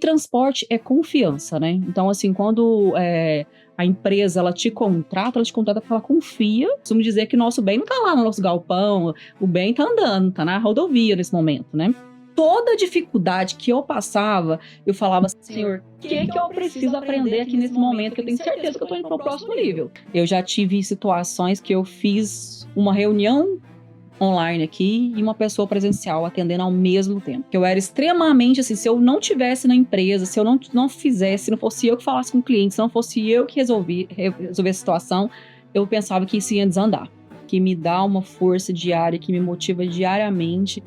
Transporte é confiança, né? Então, assim, quando a empresa ela te contrata porque ela confia. Costumo dizer que nosso bem não tá lá no nosso galpão, o bem tá andando, tá na rodovia nesse momento, né? Toda dificuldade que eu passava, eu falava assim, Senhor, o que eu preciso aprender aqui nesse momento, que eu tenho certeza que eu tô indo para o próximo nível. Eu já tive situações que eu fiz uma reunião online aqui e uma pessoa presencial atendendo ao mesmo tempo. Eu era extremamente assim, se eu não tivesse na empresa, se eu não fizesse, se não fosse eu que falasse com o cliente, se não fosse eu que resolver a situação, eu pensava que isso ia desandar. Que me dá uma força diária, que me motiva diariamente,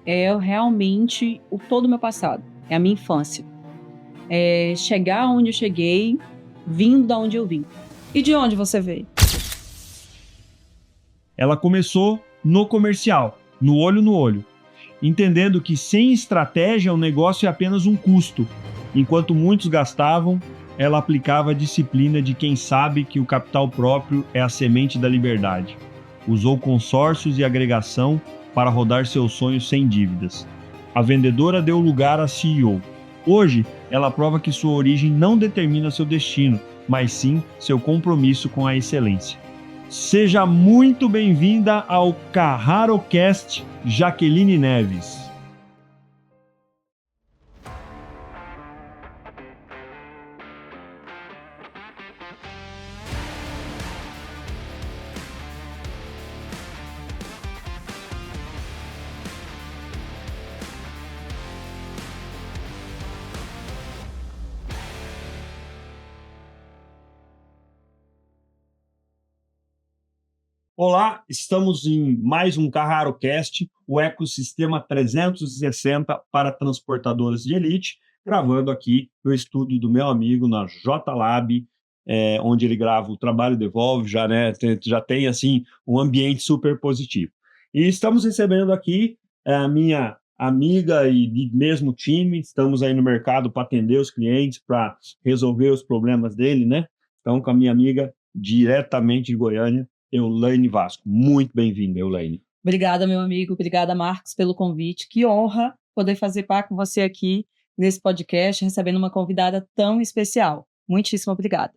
é realmente todo o meu passado, é a minha infância. É chegar onde eu cheguei, vindo da onde eu vim. E de onde você veio? Ela começou no comercial, no olho, entendendo que sem estratégia o negócio é apenas um custo. Enquanto muitos gastavam, ela aplicava a disciplina de quem sabe que o capital próprio é a semente da liberdade. Usou consórcios e agregação para rodar seus sonhos sem dívidas. A vendedora deu lugar a CEO. Hoje, ela prova que sua origem não determina seu destino, mas sim seu compromisso com a excelência. Seja muito bem-vinda ao CarraroCast, Jaqueline Neves. Olá, estamos em mais um CarraroCast, o ecossistema 360 para transportadoras de elite, gravando aqui no estúdio do meu amigo na JLab, onde ele grava o Trabalho Devolve, já tem assim um ambiente super positivo. E estamos recebendo aqui a minha amiga e de mesmo time, estamos aí no mercado para atender os clientes, para resolver os problemas dele, né? Então, com a minha amiga diretamente de Goiânia, Eulaine Vasco. Muito bem-vinda, Eulaine. Obrigada, meu amigo. Obrigada, Marcos, pelo convite. Que honra poder fazer parte com você aqui nesse podcast, recebendo uma convidada tão especial. Muitíssimo obrigada.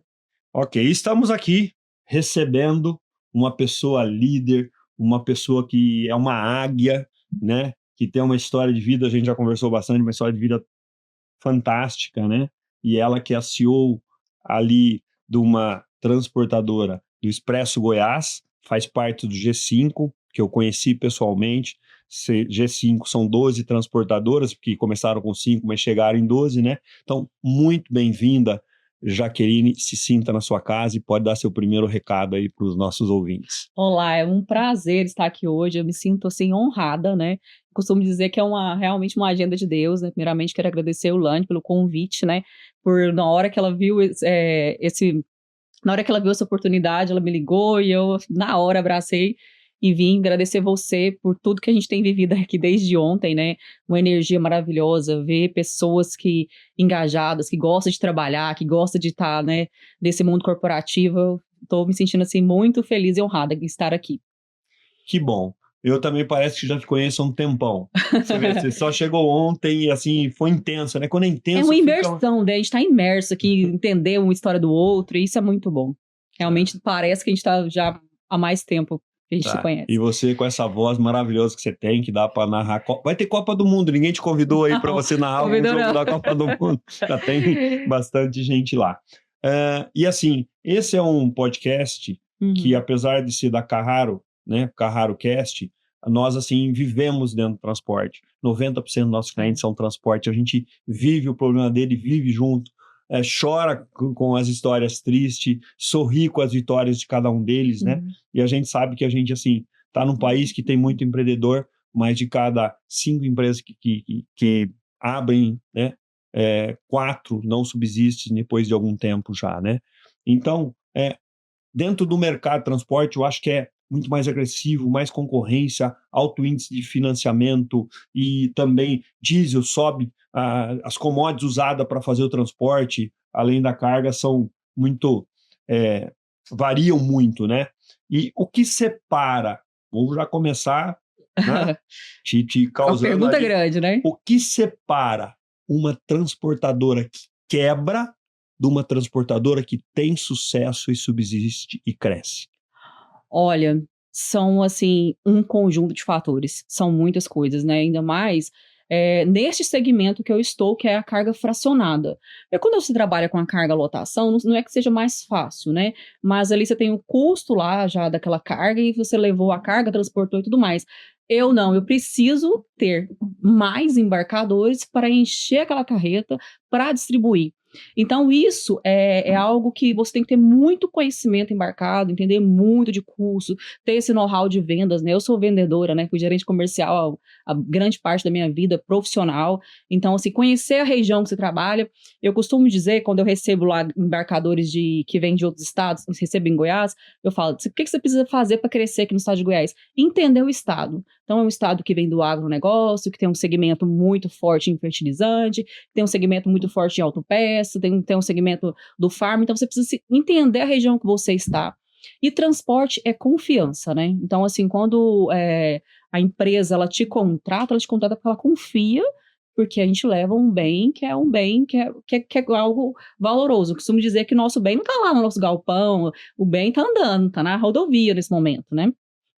Ok, estamos aqui recebendo uma pessoa líder, uma pessoa que é uma águia, né? Que tem uma história de vida, a gente já conversou bastante, uma história de vida fantástica, né? E ela que é a CEO ali de uma transportadora do Expresso Goiás, faz parte do G5, que eu conheci pessoalmente. G5 são 12 transportadoras, que começaram com 5, mas chegaram em 12, né? Então, muito bem-vinda, Jaqueline, se sinta na sua casa e pode dar seu primeiro recado aí para os nossos ouvintes. Olá, é um prazer estar aqui hoje, eu me sinto assim honrada, né? Costumo dizer que é realmente uma agenda de Deus, né? Primeiramente quero agradecer a Eulaine pelo convite, né? Na hora que ela viu na hora que ela viu essa oportunidade, ela me ligou e eu na hora abracei e vim agradecer você por tudo que a gente tem vivido aqui desde ontem, né? Uma energia maravilhosa, ver pessoas engajadas, que gostam de trabalhar, que gostam de estar, né, nesse mundo corporativo. Eu tô me sentindo assim muito feliz e honrada de estar aqui. Que bom. Eu também parece que já te conheço há um tempão. Você vê, você só chegou ontem e assim, foi intenso, né? Quando é intenso... É uma imersão, né? A gente tá imerso aqui, entender uma história do outro, e isso é muito bom. Realmente parece que a gente tá já há mais tempo que a gente se conhece. E você com essa voz maravilhosa que você tem, que dá para narrar... Vai ter Copa do Mundo, ninguém te convidou aí para você narrar algum jogo da Copa do Mundo. Já tem bastante gente lá. E assim, esse é um podcast que, apesar de ser da Carraro, né, CarraroCast, nós assim vivemos dentro do transporte. 90% dos nossos clientes são transporte, a gente vive o problema dele, vive junto, chora com as histórias tristes, sorri com as vitórias de cada um deles, né? E a gente sabe que a gente assim está num país que tem muito empreendedor, mas de cada 5 empresas que abrem, né, 4 não subsistem depois de algum tempo já, né? Então, dentro do mercado de transporte, eu acho que é muito mais agressivo, mais concorrência, alto índice de financiamento e também diesel sobe, as commodities usadas para fazer o transporte, além da carga, são muito, variam muito, né? E o que separa, vou já começar, né, te causando... Uma pergunta grande, né? O que separa uma transportadora que quebra de uma transportadora que tem sucesso e subsiste e cresce? Olha, são, assim, um conjunto de fatores, são muitas coisas, né, ainda mais, neste segmento que eu estou, que é a carga fracionada. Quando você trabalha com a carga lotação, não é que seja mais fácil, né, mas ali você tem o custo lá já daquela carga e você levou a carga, transportou e tudo mais. Eu não, eu preciso ter mais embarcadores para encher aquela carreta, para distribuir. Então isso é algo que você tem que ter muito conhecimento embarcado, entender muito de curso, ter esse know-how de vendas, né? Eu sou vendedora, né? Fui gerente comercial a grande parte da minha vida profissional. Então, assim, conhecer a região que você trabalha. Eu costumo dizer, quando eu recebo lá embarcadores que vêm de outros estados, recebo em Goiás, eu falo, o que você precisa fazer para crescer aqui no estado de Goiás? Entender o estado. Então, é um estado que vem do agronegócio, que tem um segmento muito forte em fertilizante, tem um segmento muito forte em autopeça, tem um segmento do farm, então você precisa entender a região que você está. E transporte é confiança, né? Então, assim, quando a empresa ela te contrata porque ela confia, porque a gente leva um bem que é algo valoroso. Eu costumo dizer que nosso bem não está lá no nosso galpão, o bem está andando, está na rodovia nesse momento, né?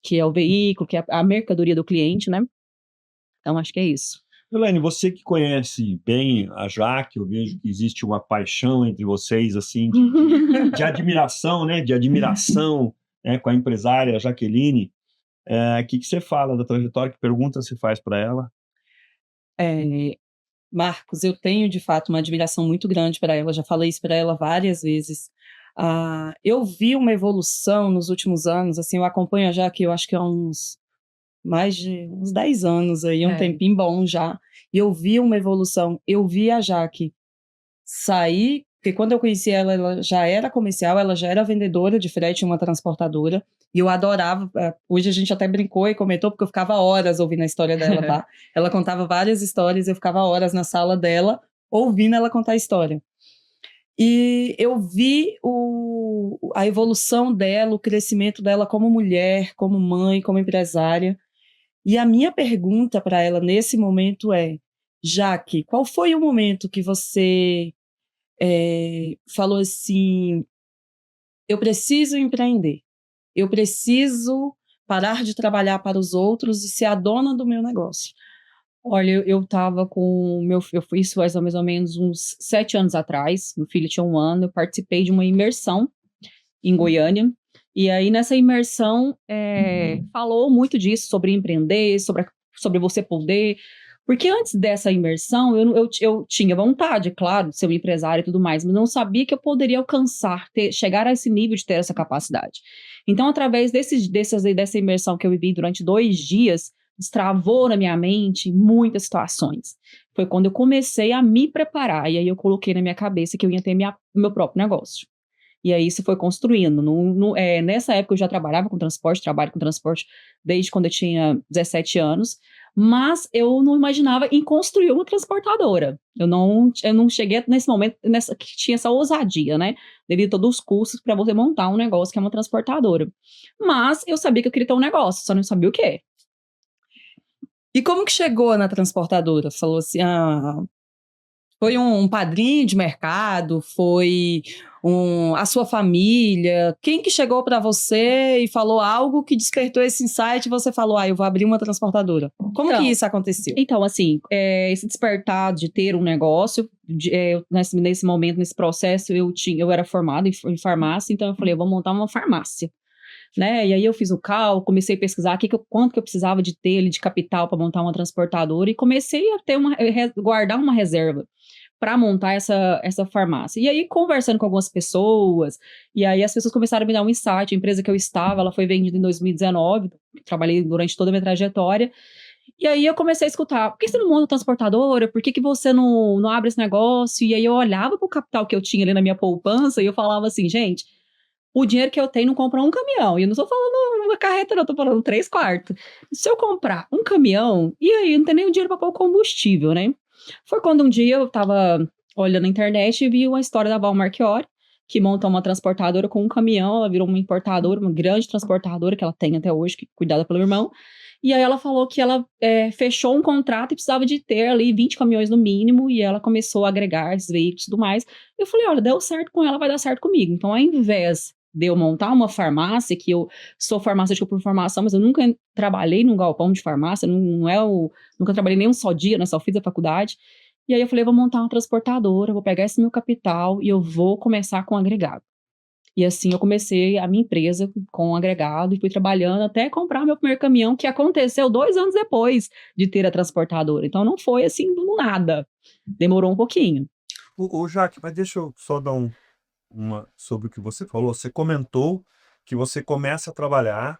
Que é o veículo, que é a mercadoria do cliente, né? Então, acho que é isso. Elaine, você que conhece bem a Jaque, eu vejo que existe uma paixão entre vocês, assim, de admiração, né? De admiração, né, com a empresária Jaqueline. O que você fala da trajetória? Que pergunta você faz para ela? Marcos, eu tenho de fato uma admiração muito grande para ela, já falei isso para ela várias vezes. Eu vi uma evolução nos últimos anos, assim, eu acompanho a Jaque, eu acho que há mais de uns 10 anos aí, um tempinho bom já, e eu vi uma evolução, eu vi a Jaque sair, porque quando eu conheci ela, ela já era comercial, ela já era vendedora de frete em uma transportadora, e eu adorava, hoje a gente até brincou e comentou, porque eu ficava horas ouvindo a história dela, tá? Ela contava várias histórias, eu ficava horas na sala dela, ouvindo ela contar a história. E eu vi a evolução dela, o crescimento dela como mulher, como mãe, como empresária. E a minha pergunta para ela nesse momento é: Jaque, qual foi o momento que você falou assim, eu preciso empreender, eu preciso parar de trabalhar para os outros e ser a dona do meu negócio? Olha, eu estava com meu filho, eu fui isso faz mais ou menos uns 7 anos atrás, meu filho tinha 1 ano, eu participei de uma imersão em Goiânia, e aí nessa imersão falou muito disso, sobre empreender, sobre você poder, porque antes dessa imersão eu tinha vontade, claro, de ser um empresário e tudo mais, mas não sabia que eu poderia alcançar, chegar a esse nível de ter essa capacidade. Então, através dessa imersão que eu vivi durante 2 dias, destravou na minha mente muitas situações. Foi quando eu comecei a me preparar, e aí eu coloquei na minha cabeça que eu ia ter meu próprio negócio. E aí isso foi construindo. Nessa época eu já trabalhava com transporte, trabalho com transporte desde quando eu tinha 17 anos, mas eu não imaginava em construir uma transportadora. Eu não cheguei nesse momento que tinha essa ousadia, né? Devido a todos os custos para você montar um negócio que é uma transportadora. Mas eu sabia que eu queria ter um negócio, só não sabia o quê. E como que chegou na transportadora? Falou assim, foi um padrinho de mercado? Foi a sua família? Quem que chegou para você e falou algo que despertou esse insight e você falou, eu vou abrir uma transportadora? Como que isso aconteceu? Então, assim, esse despertar de ter um negócio, nesse momento, nesse processo, eu era formada em farmácia, então eu falei, eu vou montar uma farmácia. Né? E aí eu fiz o cálculo, comecei a pesquisar quanto que eu precisava de ter de capital para montar uma transportadora e comecei a guardar uma reserva para montar essa farmácia. E aí, conversando com algumas pessoas, e aí as pessoas começaram a me dar um insight. A empresa que eu estava, ela foi vendida em 2019, trabalhei durante toda a minha trajetória. E aí eu comecei a escutar, por que você não monta transportadora? Por que você não abre esse negócio? E aí eu olhava para o capital que eu tinha ali na minha poupança e eu falava assim, gente, o dinheiro que eu tenho não compra um caminhão. E eu não estou falando uma carreta, não, estou falando 3/4. Se eu comprar um caminhão, e aí não tem nem o dinheiro para pôr o combustível, né? Foi quando um dia eu estava olhando na internet e vi uma história da Val Marchiori, que montou uma transportadora com um caminhão, ela virou uma importadora, uma grande transportadora que ela tem até hoje, que é cuidada pelo irmão. E aí ela falou que ela fechou um contrato e precisava de ter ali 20 caminhões no mínimo, e ela começou a agregar esses veículos e tudo mais. Eu falei, olha, deu certo com ela, vai dar certo comigo. Então, ao invés de eu montar uma farmácia, que eu sou farmacêutica por formação, mas eu nunca trabalhei num galpão de farmácia, nunca trabalhei nem um só dia, né, só fiz a faculdade. E aí eu falei, vou montar uma transportadora, vou pegar esse meu capital e eu vou começar com agregado. E assim eu comecei a minha empresa com agregado e fui trabalhando até comprar meu primeiro caminhão, que aconteceu 2 anos depois de ter a transportadora. Então não foi assim do nada, demorou um pouquinho. Ô, Jaque, mas deixa eu só dar uma sobre o que você falou. Você comentou que você começa a trabalhar,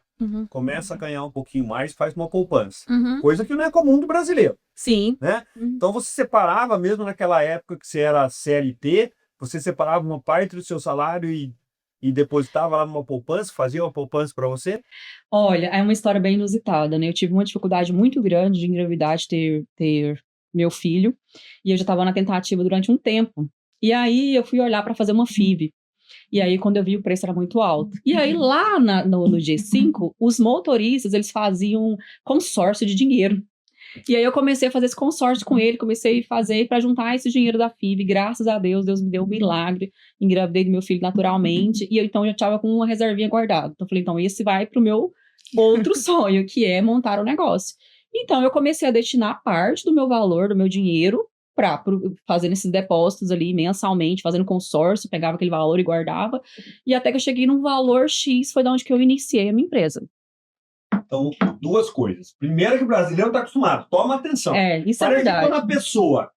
começa a ganhar um pouquinho mais, faz uma poupança. Coisa que não é comum do brasileiro. Sim. Né? Então você separava, mesmo naquela época que você era CLT, você separava uma parte do seu salário e depositava lá numa poupança, fazia uma poupança para você? Olha, é uma história bem inusitada, né? Eu tive uma dificuldade muito grande de engravidar, de ter meu filho, e eu já estava na tentativa durante um tempo. E aí eu fui olhar para fazer uma FIV. E aí, quando eu vi, o preço era muito alto. E aí, lá no G5, os motoristas, eles faziam consórcio de dinheiro. E aí, eu comecei a fazer esse consórcio com ele, comecei a fazer para juntar esse dinheiro da FIV. Graças a Deus, Deus me deu um milagre. Engravidei do meu filho naturalmente. E eu, então, eu já estava com uma reservinha guardada. Então, eu falei, então, esse vai para o meu outro sonho, que é montar o negócio. Então, eu comecei a destinar parte do meu valor, do meu dinheiro, para fazendo esses depósitos ali mensalmente, fazendo consórcio, pegava aquele valor e guardava. E até que eu cheguei num valor X, foi da onde que eu iniciei a minha empresa. Então, 2 coisas. Primeiro que o brasileiro está acostumado. Toma atenção. Isso Parece é verdade. que quando a pessoa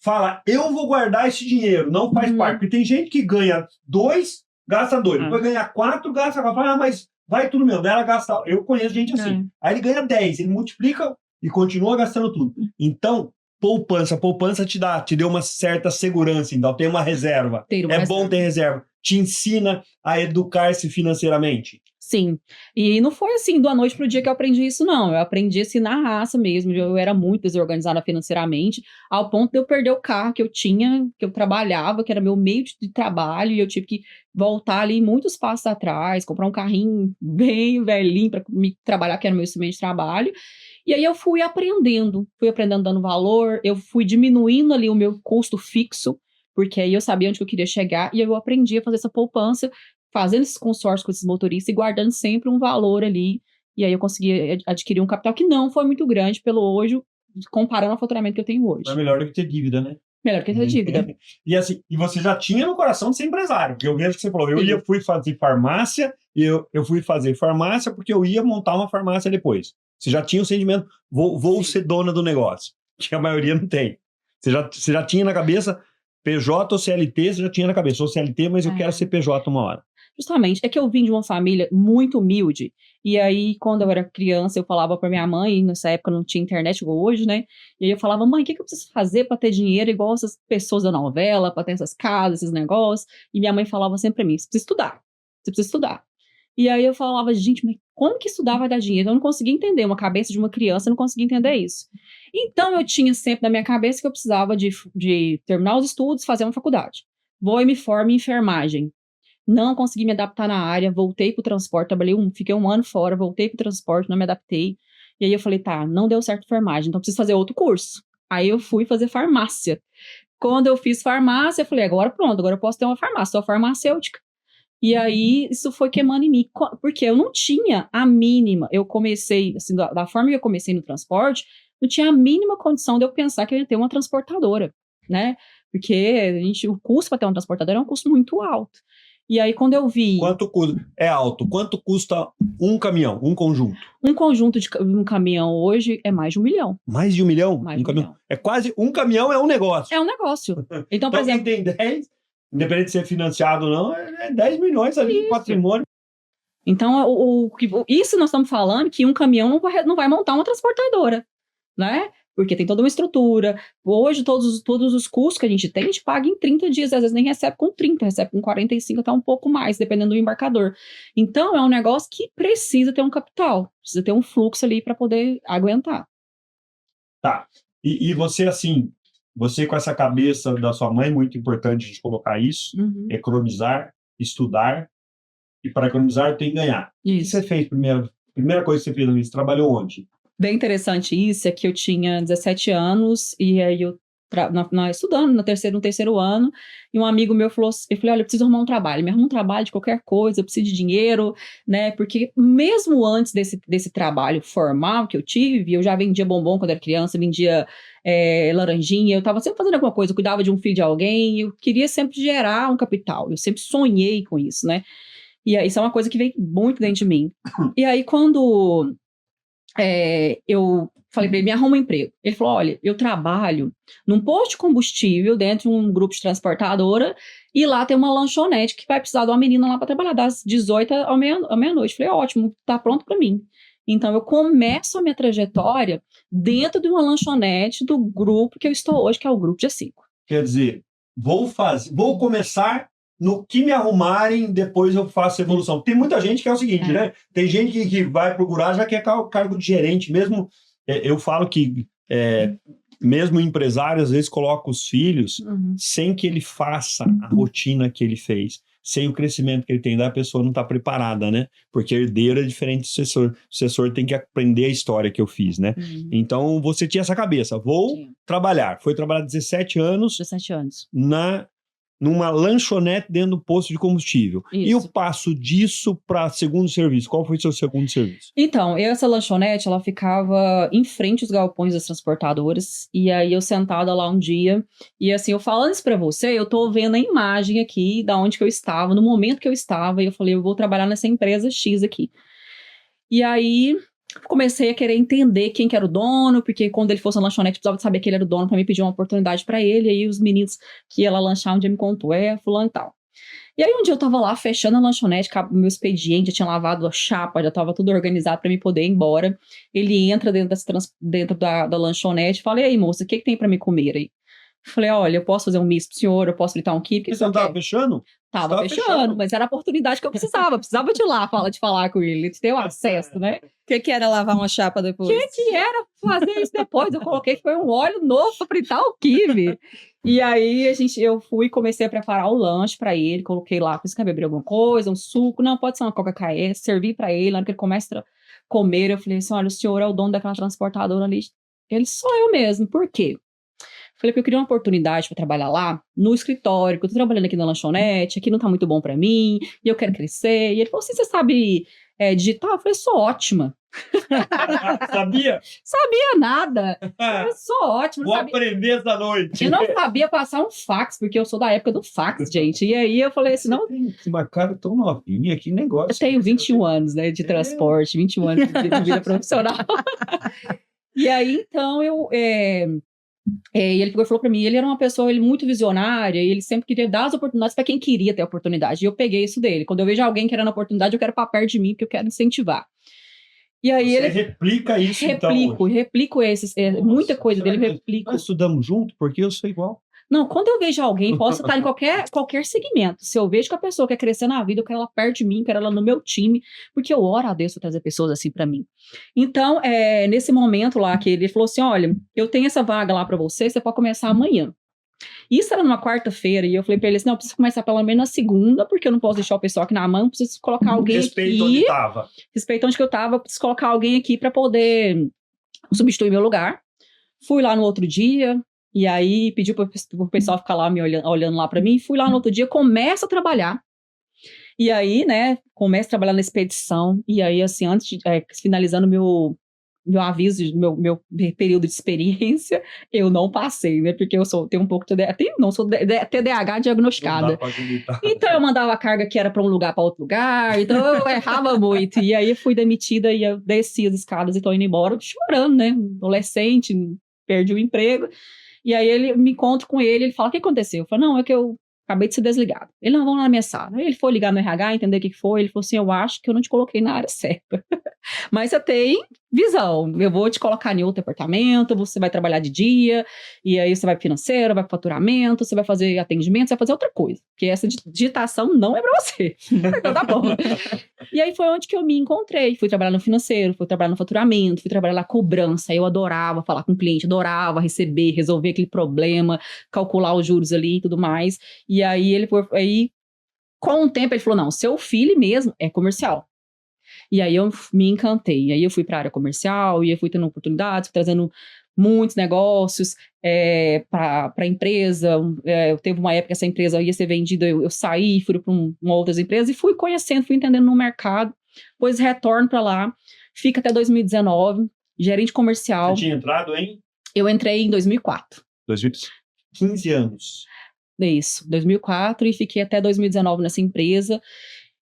fala, eu vou guardar esse dinheiro, não faz parte. Porque tem gente que ganha 2, gasta 2. Depois ganha 4, gasta 4. Fala, mas vai tudo meu, dela gasta. Eu conheço gente assim. Aí ele ganha 10, ele multiplica e continua gastando tudo. Então, poupança te deu uma certa segurança, então tem uma reserva. Bom ter reserva. Te ensina a educar-se financeiramente. Sim, e não foi assim da noite pro dia que eu aprendi isso, não. Eu aprendi assim na raça mesmo. Eu era muito desorganizada financeiramente, ao ponto de eu perder o carro que eu tinha, que eu trabalhava, que era meu meio de trabalho, e eu tive que voltar ali muitos passos atrás, comprar um carrinho bem velhinho para me trabalhar, que era meu instrumento de trabalho. E aí eu fui aprendendo dando valor, eu fui diminuindo ali o meu custo fixo, porque aí eu sabia onde eu queria chegar, e eu aprendi a fazer essa poupança, fazendo esses consórcios com esses motoristas e guardando sempre um valor ali, e aí eu consegui adquirir um capital que não foi muito grande pelo hoje, comparando ao faturamento que eu tenho hoje. É melhor do que ter dívida, né? Melhor que ter dívida. E assim, e você já tinha no coração de ser empresário, porque eu vejo que você falou, fui fazer farmácia, e eu fui fazer farmácia porque eu ia montar uma farmácia depois. Você já tinha o sentimento, vou ser dona do negócio, que a maioria não tem. Você já tinha na cabeça, PJ ou CLT, você já tinha na cabeça, sou CLT, mas eu quero ser PJ uma hora. Justamente, é que eu vim de uma família muito humilde, e aí quando eu era criança eu falava para minha mãe, nessa época não tinha internet igual hoje, né, e aí eu falava, mãe, o que eu preciso fazer para ter dinheiro igual essas pessoas da novela, para ter essas casas, esses negócios, e minha mãe falava sempre para mim, você precisa estudar. E aí eu falava, gente, mas como que estudar vai dar dinheiro? Eu não conseguia entender, uma cabeça de uma criança, eu não conseguia entender isso. Então eu tinha sempre na minha cabeça que eu precisava de terminar os estudos, fazer uma faculdade. Vou e me formo em enfermagem. Não consegui me adaptar na área, voltei pro transporte, fiquei 1 ano fora, voltei pro transporte, não me adaptei. E aí eu falei, tá, não deu certo enfermagem, então preciso fazer outro curso. Aí eu fui fazer farmácia. Quando eu fiz farmácia, eu falei, agora pronto, agora eu posso ter uma farmácia, sou farmacêutica. E aí isso foi queimando em mim, porque eu não tinha a mínima, eu comecei, assim, da forma que eu comecei no transporte, não tinha a mínima condição de eu pensar que eu ia ter uma transportadora, né? Porque o custo para ter uma transportadora é um custo muito alto. E aí, quando eu vi... Quanto custa? É alto. Quanto custa um caminhão, um conjunto? Um conjunto de um caminhão hoje é mais de 1 milhão. Mais de 1 milhão? Mais de 1 milhão. É quase... Um caminhão é um negócio. É um negócio. Então, por exemplo... quem tem 10, independente de ser financiado ou não, é 10 milhões ali de patrimônio. Então, isso nós estamos falando que um caminhão não vai montar uma transportadora, né? Porque tem toda uma estrutura. Hoje, todos os custos que a gente paga em 30 dias. Às vezes nem recebe com 30, recebe com 45, até um pouco mais, dependendo do embarcador. Então, é um negócio que precisa ter um capital. Precisa ter um fluxo ali para poder aguentar. Tá. E você, assim, você com essa cabeça da sua mãe, muito importante a gente colocar isso, economizar, estudar, e para economizar tem que ganhar. Isso. O que você fez primeiro Primeira coisa que você fez na vida, você trabalhou onde? Bem interessante isso, é que eu tinha 17 anos e aí eu estudando no terceiro ano, e um amigo meu falou assim, eu falei, olha, eu preciso arrumar um trabalho, me arruma um trabalho de qualquer coisa, eu preciso de dinheiro, né, porque mesmo antes desse trabalho formal que eu tive, eu já vendia bombom quando era criança, vendia laranjinha, eu estava sempre fazendo alguma coisa, eu cuidava de um filho de alguém, eu queria sempre gerar um capital, eu sempre sonhei com isso, né, e aí, isso é uma coisa que veio muito dentro de mim. E aí, quando eu falei para ele, me arruma um emprego. Ele falou, olha, eu trabalho num posto de combustível dentro de um grupo de transportadora e lá tem uma lanchonete que vai precisar de uma menina lá para trabalhar das 18 à meia-noite. Falei, ótimo, tá pronto para mim. Então, eu começo a minha trajetória dentro de uma lanchonete do grupo que eu estou hoje, que é o Grupo G5. Quer dizer, vou começar no que me arrumarem, depois eu faço a evolução. Tem muita gente que é o seguinte, né? Tem gente que vai procurar, já quer cargo de gerente. Mesmo, eu falo que mesmo empresário, às vezes coloca os filhos sem que ele faça a rotina que ele fez. Sem o crescimento que ele tem, a pessoa não está preparada, né? Porque herdeiro é diferente do sucessor. O sucessor tem que aprender a história que eu fiz, né? Então, você tinha essa cabeça. Vou trabalhar. Foi trabalhar 17 anos. 17 anos. Numa lanchonete dentro do posto de combustível. Isso. E o passo disso para segundo serviço? Qual foi o seu segundo serviço? Então, essa lanchonete, ela ficava em frente aos galpões das transportadoras, e aí eu sentada lá um dia, e assim, eu falando isso pra você, eu tô vendo a imagem aqui da onde que eu estava, no momento que eu estava, e eu falei, eu vou trabalhar nessa empresa X aqui. E aí, comecei a querer entender quem que era o dono, porque quando ele fosse na lanchonete, precisava saber que ele era o dono para me pedir uma oportunidade para ele, e aí os meninos que ia lá lanchar um dia me contou, fulano e tal. E aí um dia eu tava lá fechando a lanchonete, meu expediente, já tinha lavado a chapa, já tava tudo organizado para me poder ir embora. Ele entra dentro da lanchonete e fala, e aí moça, o que tem para me comer aí? Eu falei, olha, eu posso fazer um misto pro senhor, eu posso fritar um quibe. Você não tava fechando? Tava fechando, mas era a oportunidade que eu precisava de ir lá de falar com ele, de ter o acesso, né? O que era lavar uma chapa depois? O que era fazer isso depois? Eu coloquei, foi um óleo novo para fritar o quibe. E aí eu fui e comecei a preparar o lanche para ele, coloquei lá, quer beber alguma coisa, um suco, não, pode ser uma Coca-Cola, servi para ele, na hora que ele começa a comer, eu falei assim, olha, o senhor é o dono daquela transportadora ali. Ele, sou eu mesmo, por quê? Falei que eu queria uma oportunidade para trabalhar lá no escritório, que eu tô trabalhando aqui na lanchonete, aqui não tá muito bom para mim, e eu quero crescer. E ele falou assim, você sabe digitar? Eu falei, sou ótima. Sabia? Sabia nada. Eu sou ótima. Vou aprender essa noite. Eu não sabia passar um fax, porque eu sou da época do fax, gente. E aí eu falei assim, não... Uma cara tão novinha, que negócio. Eu tenho 21 anos, né, de transporte, 21 anos de vida profissional. E aí, então, e ele falou pra mim, ele era uma pessoa muito visionária, e ele sempre queria dar as oportunidades para quem queria ter a oportunidade. E eu peguei isso dele. Quando eu vejo alguém querendo a oportunidade, eu quero para perto de mim, porque eu quero incentivar. E aí Você replica isso, replico esses, muita coisa dele, eu replico. Nós estudamos junto, porque eu sou igual. Não, quando eu vejo alguém, posso estar em qualquer segmento. Se eu vejo que a pessoa quer crescer na vida, eu quero ela perto de mim, quero ela no meu time, porque eu oro a Deus para trazer pessoas assim para mim. Então, nesse momento lá que ele falou assim, olha, eu tenho essa vaga lá para você pode começar amanhã. Isso era numa quarta-feira, e eu falei para ele assim, não, eu preciso começar pelo menos na segunda, porque eu não posso deixar o pessoal aqui na mão, preciso colocar alguém Respeito aqui. onde tava. Respeito onde que eu tava, preciso colocar alguém aqui para poder substituir meu lugar. Fui lá no outro dia, e aí pediu pro pessoal ficar lá me olhando lá para mim, fui lá no outro dia, começo a trabalhar. E aí, né, começo a trabalhar na expedição, e aí, assim, antes de, finalizando meu aviso, meu período de experiência, eu não passei, né, porque eu tenho um pouco de TDAH diagnosticada. Então, eu mandava a carga que era para um lugar para outro lugar, então eu errava muito, e aí eu fui demitida, e eu desci as escadas e tô indo embora, chorando, né, adolescente, perdi o emprego. E aí ele me encontro com ele fala, o que aconteceu? Eu falo, não, é que eu acabei de ser desligado. Ele, não, vamos lá na minha sala. Aí ele foi ligar no RH, entender o que foi, ele falou assim, eu acho que eu não te coloquei na área certa. Mas você tem visão, eu vou te colocar em outro departamento, você vai trabalhar de dia, e aí você vai financeiro, vai faturamento, você vai fazer atendimento, você vai fazer outra coisa, porque essa digitação não é pra você. Então tá bom. E aí foi onde que eu me encontrei, fui trabalhar no financeiro, fui trabalhar no faturamento, fui trabalhar na cobrança, eu adorava falar com o cliente, adorava receber, resolver aquele problema, calcular os juros ali e tudo mais, e aí com o tempo ele falou, não, seu filho mesmo é comercial. E aí eu me encantei. Aí eu fui para a área comercial, e eu fui tendo oportunidades, fui trazendo muitos negócios para a empresa. Teve uma época que essa empresa ia ser vendida, eu saí, fui para uma outra empresa e fui conhecendo, fui entendendo no mercado. Depois retorno para lá, fica até 2019, gerente comercial. Você tinha entrado em? Eu entrei em 2004. 15 anos. Isso, 2004, e fiquei até 2019 nessa empresa.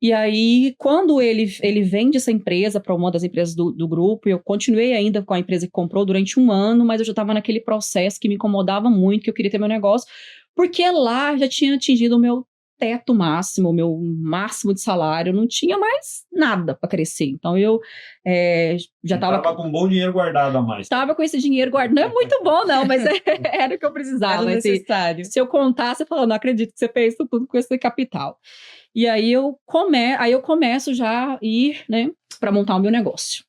E aí, quando ele vende essa empresa para uma das empresas do grupo, eu continuei ainda com a empresa que comprou durante 1 ano, mas eu já estava naquele processo que me incomodava muito, que eu queria ter meu negócio, porque lá já tinha atingido o meu teto máximo, o meu máximo de salário, não tinha mais nada para crescer. Então, eu já estava com um bom dinheiro guardado a mais. Estava com esse dinheiro guardado. Não é muito bom, não, mas era o que eu precisava. Era necessário. Se eu contasse, eu falava, não acredito que você fez isso tudo com esse capital. E aí eu começo já a ir, né, para montar o meu negócio.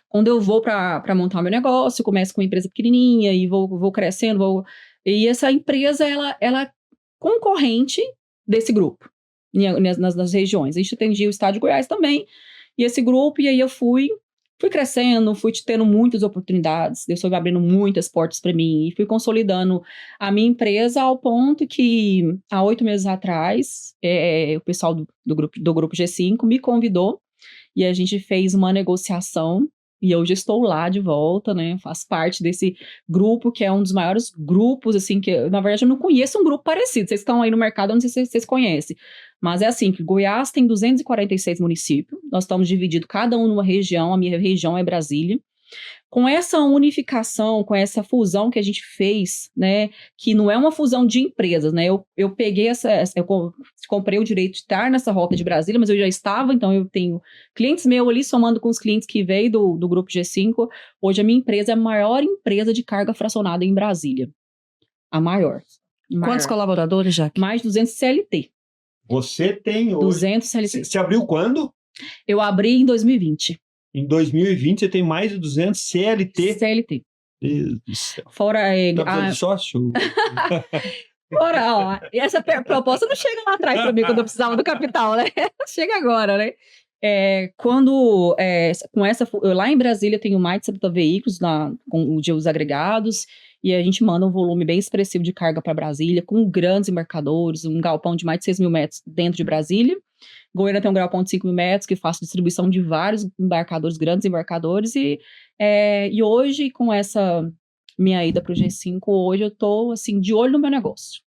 Quando eu vou para montar o meu negócio, começo com uma empresa pequenininha e vou crescendo, e essa empresa, ela é concorrente desse grupo, nas regiões. A gente atendia o estado de Goiás também, e esse grupo, e aí eu fui crescendo, fui tendo muitas oportunidades, Deus foi abrindo muitas portas para mim, e fui consolidando a minha empresa ao ponto que, há 8 meses atrás, o pessoal do grupo G5 me convidou, e a gente fez uma negociação, e hoje estou lá de volta, né, faço parte desse grupo, que é um dos maiores grupos, assim, que, na verdade, eu não conheço um grupo parecido, vocês estão aí no mercado, eu não sei se vocês conhecem, mas é assim, que Goiás tem 246 municípios, nós estamos divididos cada um numa região, a minha região é Brasília. Com essa unificação, com essa fusão que a gente fez, né, que não é uma fusão de empresas, né, eu peguei eu comprei o direito de estar nessa rota de Brasília, mas eu já estava, então eu tenho clientes meus ali, somando com os clientes que veio do grupo G5, hoje a minha empresa é a maior empresa de carga fracionada em Brasília, a maior. Quantos colaboradores, Jaque? Mais de 200 CLT. Você tem hoje... 200 CLT. Você abriu quando? Eu abri em 2020. Em 2020, você tem mais de 200 CLT. CLT. Deus do céu. Fora... de sócio? Fora, ó, essa proposta não chega lá atrás para mim, quando eu precisava do capital, né? Chega agora, né? Lá em Brasília, eu tenho mais de 70 veículos com os agregados, e a gente manda um volume bem expressivo de carga para Brasília, com grandes embarcadores, um galpão de mais de 6 mil metros dentro de Brasília. Goiânia tem um galpão de 5 mil metros, que faz distribuição de vários embarcadores, grandes embarcadores, e hoje, com essa minha ida para o G5, hoje eu estou, assim, de olho no meu negócio,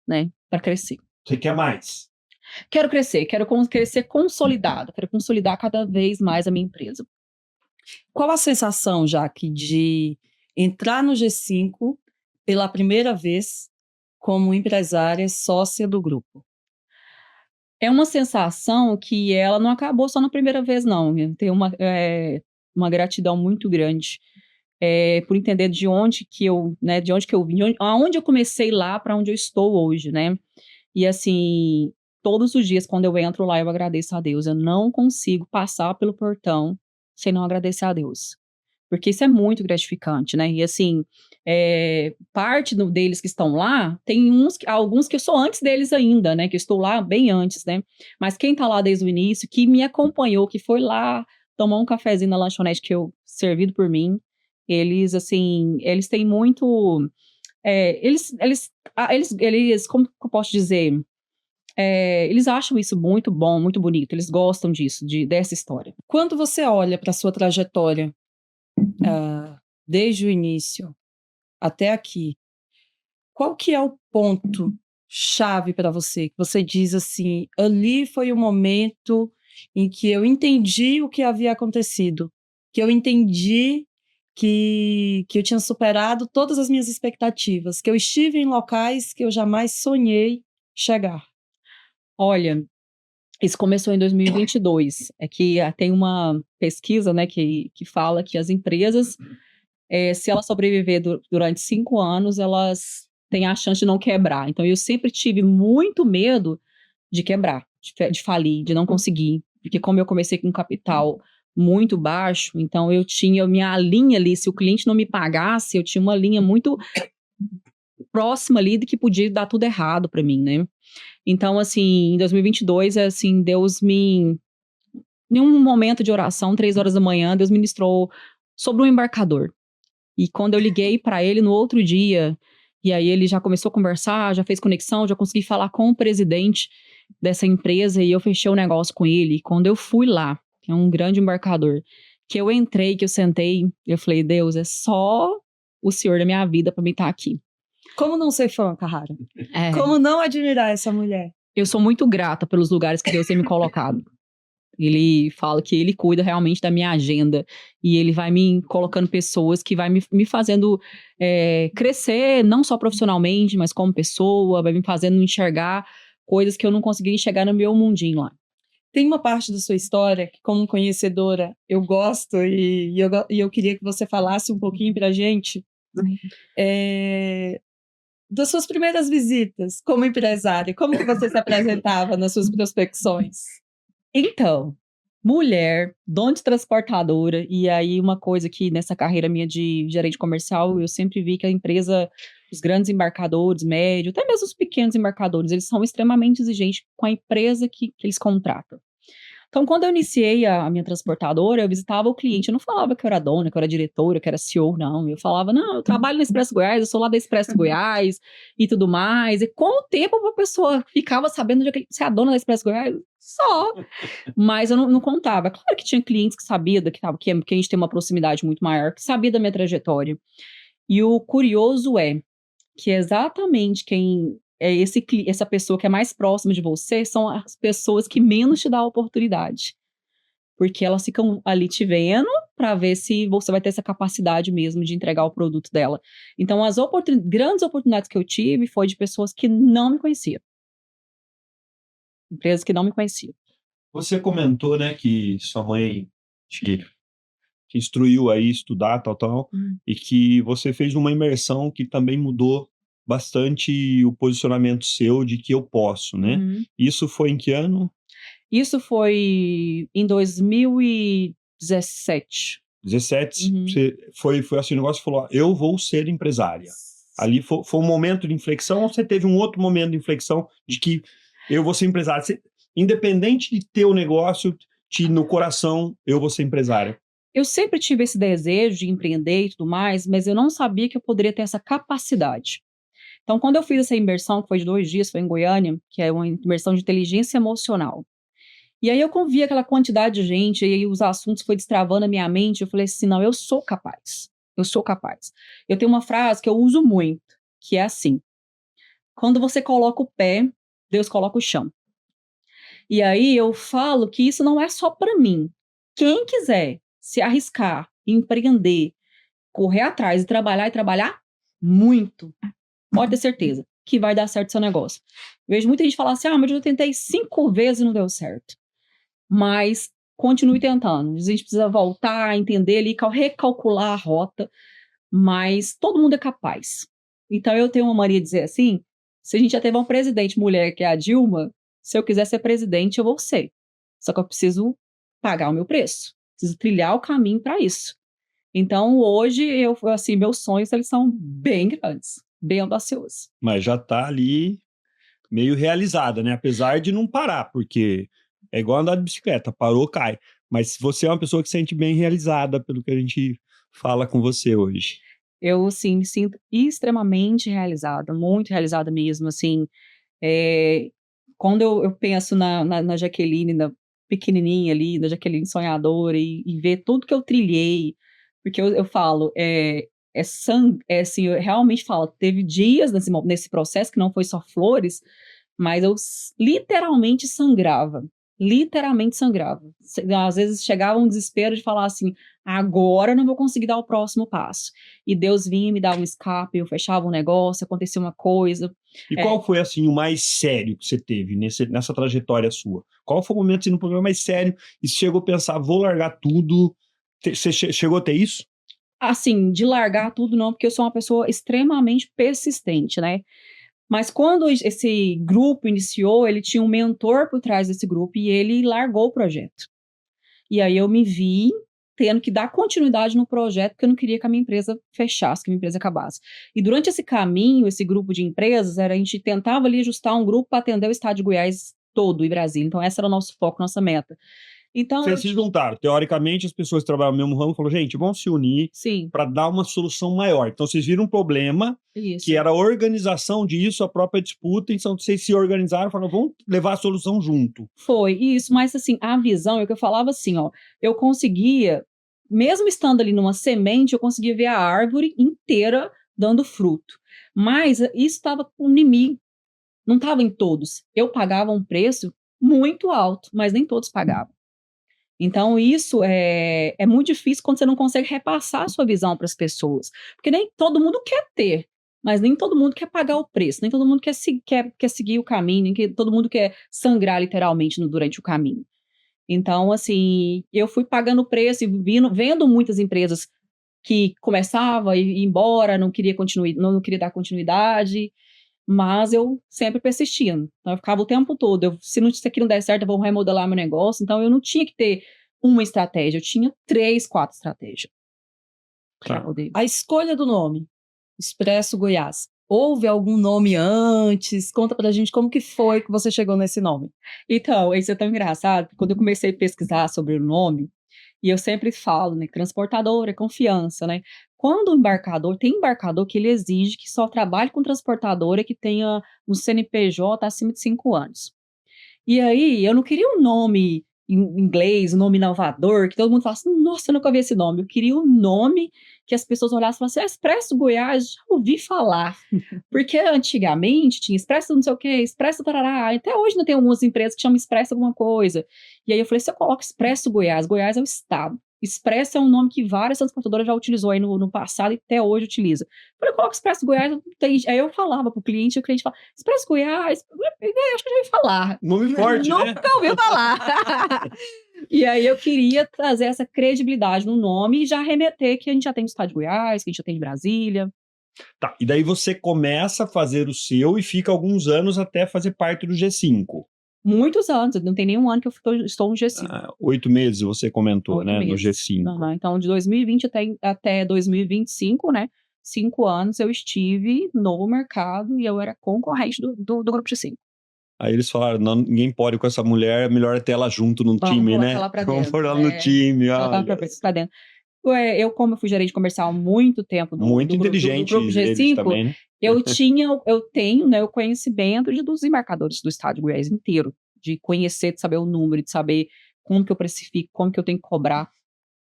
né, para crescer. Você quer mais? Quero crescer, quero crescer consolidado, quero consolidar cada vez mais a minha empresa. Qual a sensação, Jaque, de entrar no G5 pela primeira vez como empresária sócia do grupo? É uma sensação que ela não acabou só na primeira vez, não. Tem uma gratidão muito grande por entender de onde que eu vim, aonde eu comecei lá para onde eu estou hoje, né? E assim, todos os dias quando eu entro lá, eu agradeço a Deus. Eu não consigo passar pelo portão sem não agradecer a Deus. Porque isso é muito gratificante, né? E assim, parte deles que estão lá, tem alguns que eu sou antes deles ainda, né? Que eu estou lá bem antes, né? Mas quem tá lá desde o início, que me acompanhou, que foi lá tomar um cafezinho na lanchonete servido por mim, eles, assim, eles têm muito... Eles, como eu posso dizer... eles acham isso muito bom, muito bonito, eles gostam disso, dessa história. Quando você olha para a sua trajetória, desde o início até aqui, qual que é o ponto chave para você? Que você diz assim, ali foi o momento em que eu entendi o que havia acontecido, que eu entendi que eu tinha superado todas as minhas expectativas, que eu estive em locais que eu jamais sonhei chegar. Olha, isso começou em 2022. É que tem uma pesquisa, né, que fala que as empresas, se elas sobreviver durante 5 anos, elas têm a chance de não quebrar. Então, eu sempre tive muito medo de quebrar, de falir, de não conseguir. Porque como eu comecei com um capital muito baixo, então eu tinha minha linha ali, se o cliente não me pagasse, eu tinha uma linha muito próxima ali de que podia dar tudo errado para mim, né? Então, assim, em 2022, assim, Deus me Em um momento de oração, 3 horas da manhã, Deus ministrou sobre um embarcador. E quando eu liguei para ele no outro dia, e aí ele já começou a conversar, já fez conexão, já consegui falar com o presidente dessa empresa e eu fechei o negócio com ele. E quando eu fui lá, que é um grande embarcador, que eu entrei, que eu sentei, eu falei, Deus, é só o Senhor da minha vida para mim estar aqui. Como não ser fã, Carrara? É, Como não admirar essa mulher? eu sou muito grata pelos lugares que Deus tem me colocado. Ele fala que ele cuida realmente da minha agenda e ele vai me colocando pessoas que vai me fazendo crescer, não só profissionalmente, mas como pessoa, vai me fazendo enxergar coisas que eu não conseguia enxergar no meu mundinho lá. Tem uma parte da sua história que, como conhecedora, eu gosto e eu queria que você falasse um pouquinho pra gente das suas primeiras visitas como empresária. Como que você se apresentava nas suas prospecções? Então, mulher, dona de transportadora, e aí uma coisa que nessa carreira minha de gerente comercial, eu sempre vi que a empresa, os grandes embarcadores, médios, até mesmo os pequenos embarcadores, eles são extremamente exigentes com a empresa que eles contratam. Então, quando eu iniciei a minha transportadora, eu visitava o cliente, eu não falava que eu era dona, que eu era diretora, que eu era CEO, não. Eu falava, não, eu trabalho na Expresso Goiás, eu sou lá da Expresso Goiás e tudo mais. E com o tempo, a pessoa ficava sabendo de você é a dona da Expresso Goiás? Só. Mas eu não contava. Claro que tinha clientes que sabiam que a gente tem uma proximidade muito maior, que sabia da minha trajetória. E o curioso é que exatamente quem é essa pessoa que é mais próxima de você são as pessoas que menos te dão a oportunidade. Porque elas ficam ali te vendo para ver se você vai ter essa capacidade mesmo de entregar o produto dela. Então, as grandes oportunidades que eu tive foi de pessoas que não me conheciam. Empresas que não me conheciam. Você comentou, né, que sua mãe te instruiu aí a estudar, tal, e que você fez uma imersão que também mudou bastante o posicionamento seu de que eu posso, né? Isso foi em que ano? Isso foi em 2017. 17, você foi assim, o negócio falou, eu vou ser empresária. Ali foi um momento de inflexão ou você teve um outro momento de inflexão de que eu vou ser empresária? Independente de ter o negócio, no coração, eu vou ser empresária. Eu sempre tive esse desejo de empreender e tudo mais, mas eu não sabia que eu poderia ter essa capacidade. Então, quando eu fiz essa imersão, que foi de 2 dias, foi em Goiânia, que é uma imersão de inteligência emocional. E aí eu convi aquela quantidade de gente, e aí os assuntos foi destravando a minha mente, eu falei assim, não, eu sou capaz. Eu sou capaz. Eu tenho uma frase que eu uso muito, que é assim, quando você coloca o pé, Deus coloca o chão. E aí eu falo que isso não é só para mim. Quem quiser se arriscar, empreender, correr atrás e trabalhar muito, pode ter certeza que vai dar certo o seu negócio. Vejo muita gente falar assim, mas eu tentei 5 vezes e não deu certo. Mas continue tentando. A gente precisa voltar, entender ali, recalcular a rota, mas todo mundo é capaz. Então eu tenho uma mania de dizer assim, se a gente já teve uma presidente mulher, que é a Dilma, se eu quiser ser presidente, eu vou ser. Só que eu preciso pagar o meu preço. Preciso trilhar o caminho para isso. Então, hoje, meus sonhos, eles são bem grandes, bem audaciosos. Mas já tá ali meio realizada, né? Apesar de não parar, porque é igual andar de bicicleta, parou, cai. Mas você é uma pessoa que se sente bem realizada pelo que a gente fala com você hoje. Eu, sim, me sinto extremamente realizada, muito realizada mesmo, assim. Quando eu penso na Jaqueline, na pequenininha ali, na Jaqueline sonhadora, e ver tudo que eu trilhei, porque eu falo, assim, eu realmente falo, teve dias nesse processo que não foi só flores, mas eu literalmente sangrava. Às vezes chegava um desespero de falar assim, agora eu não vou conseguir dar o próximo passo. E Deus vinha me dar um escape, eu fechava um negócio, acontecia uma coisa. E qual foi, assim, o mais sério que você teve nessa trajetória sua? Qual foi o momento, assim, no problema mais sério e você chegou a pensar, vou largar tudo? Você chegou a ter isso? Assim, de largar tudo não, porque eu sou uma pessoa extremamente persistente, né? Mas quando esse grupo iniciou, ele tinha um mentor por trás desse grupo e ele largou o projeto. E aí eu me vi tendo que dar continuidade no projeto, porque eu não queria que a minha empresa fechasse, que a minha empresa acabasse. E durante esse caminho, esse grupo de empresas, a gente tentava ali ajustar um grupo para atender o estado de Goiás todo e Brasília. Então, esse era o nosso foco, nossa meta. Então, Vocês se juntaram. Teoricamente, as pessoas que trabalham no mesmo ramo falaram, gente, vamos se unir Sim, para dar uma solução maior. Então, vocês viram um problema isso. que era a organização disso, a própria disputa, então vocês se organizaram e falaram, vamos levar a solução junto. Foi, isso, mas assim, a visão é o que eu falava assim, ó, eu conseguia, mesmo estando ali numa semente, eu conseguia ver a árvore inteira dando fruto. Mas isso estava em mim, não estava em todos. Eu pagava um preço muito alto, mas nem todos pagavam. Então, isso é muito difícil quando você não consegue repassar a sua visão para as pessoas. Porque nem todo mundo quer ter, mas nem todo mundo quer pagar o preço, nem todo mundo quer seguir o caminho, nem todo mundo quer sangrar literalmente durante o caminho. Então, assim, eu fui pagando o preço e vendo muitas empresas que começava e ia embora, não queria dar continuidade, mas eu sempre persistindo. Então, eu ficava o tempo todo. Se isso aqui não der certo, eu vou remodelar meu negócio. Então, eu não tinha que ter uma estratégia, eu tinha 3, 4 estratégias. Tá. A escolha do nome, Expresso Goiás. Houve algum nome antes? Conta pra gente como que foi que você chegou nesse nome. Então, isso é tão engraçado, quando eu comecei a pesquisar sobre o nome, e eu sempre falo, né, transportador é confiança, né? Quando tem embarcador que ele exige que só trabalhe com transportadora que tenha um CNPJ acima de 5 anos. E aí, eu não queria um nome em inglês, um nome inovador, que todo mundo falasse, nossa, eu nunca vi esse nome. Eu queria um nome que as pessoas olhassem e falassem, Expresso Goiás, já ouvi falar. Porque antigamente tinha Expresso não sei o quê, Expresso Tarará, até hoje ainda tem algumas empresas que chamam Expresso alguma coisa. E aí eu falei, se eu coloco Expresso Goiás, Goiás é o estado. Expresso é um nome que várias transportadoras já utilizou aí no passado e até hoje utiliza. Eu falei, eu coloco Expresso Goiás, aí eu falava pro cliente, e o cliente falava, Expresso Goiás, acho que eu já ouvi falar. Nome forte, né? Nunca ouviu falar. E aí eu queria trazer essa credibilidade no nome e já remeter que a gente já tem do estado de Goiás, que a gente já tem de Brasília. Tá, e daí você começa a fazer o seu e fica alguns anos até fazer parte do G5. Muitos anos, não tem nenhum ano que eu estou no G5. 8 meses você comentou, 8 né, meses. no G5. Uhum. Então, de 2020 até 2025, né, 5 anos eu estive no mercado e eu era concorrente do grupo G5. Aí eles falaram, não, ninguém pode com essa mulher, é melhor ter ela junto no time, né? Vamos pôr ela no time. Pra dentro. Eu, como eu fui gerente comercial há muito tempo Muito do inteligente grupo G5, também, né? eu tenho, né, o conhecimento dos embarcadores do estado de Goiás inteiro, de conhecer, de saber o número, de saber como que eu precifico, como que eu tenho que cobrar,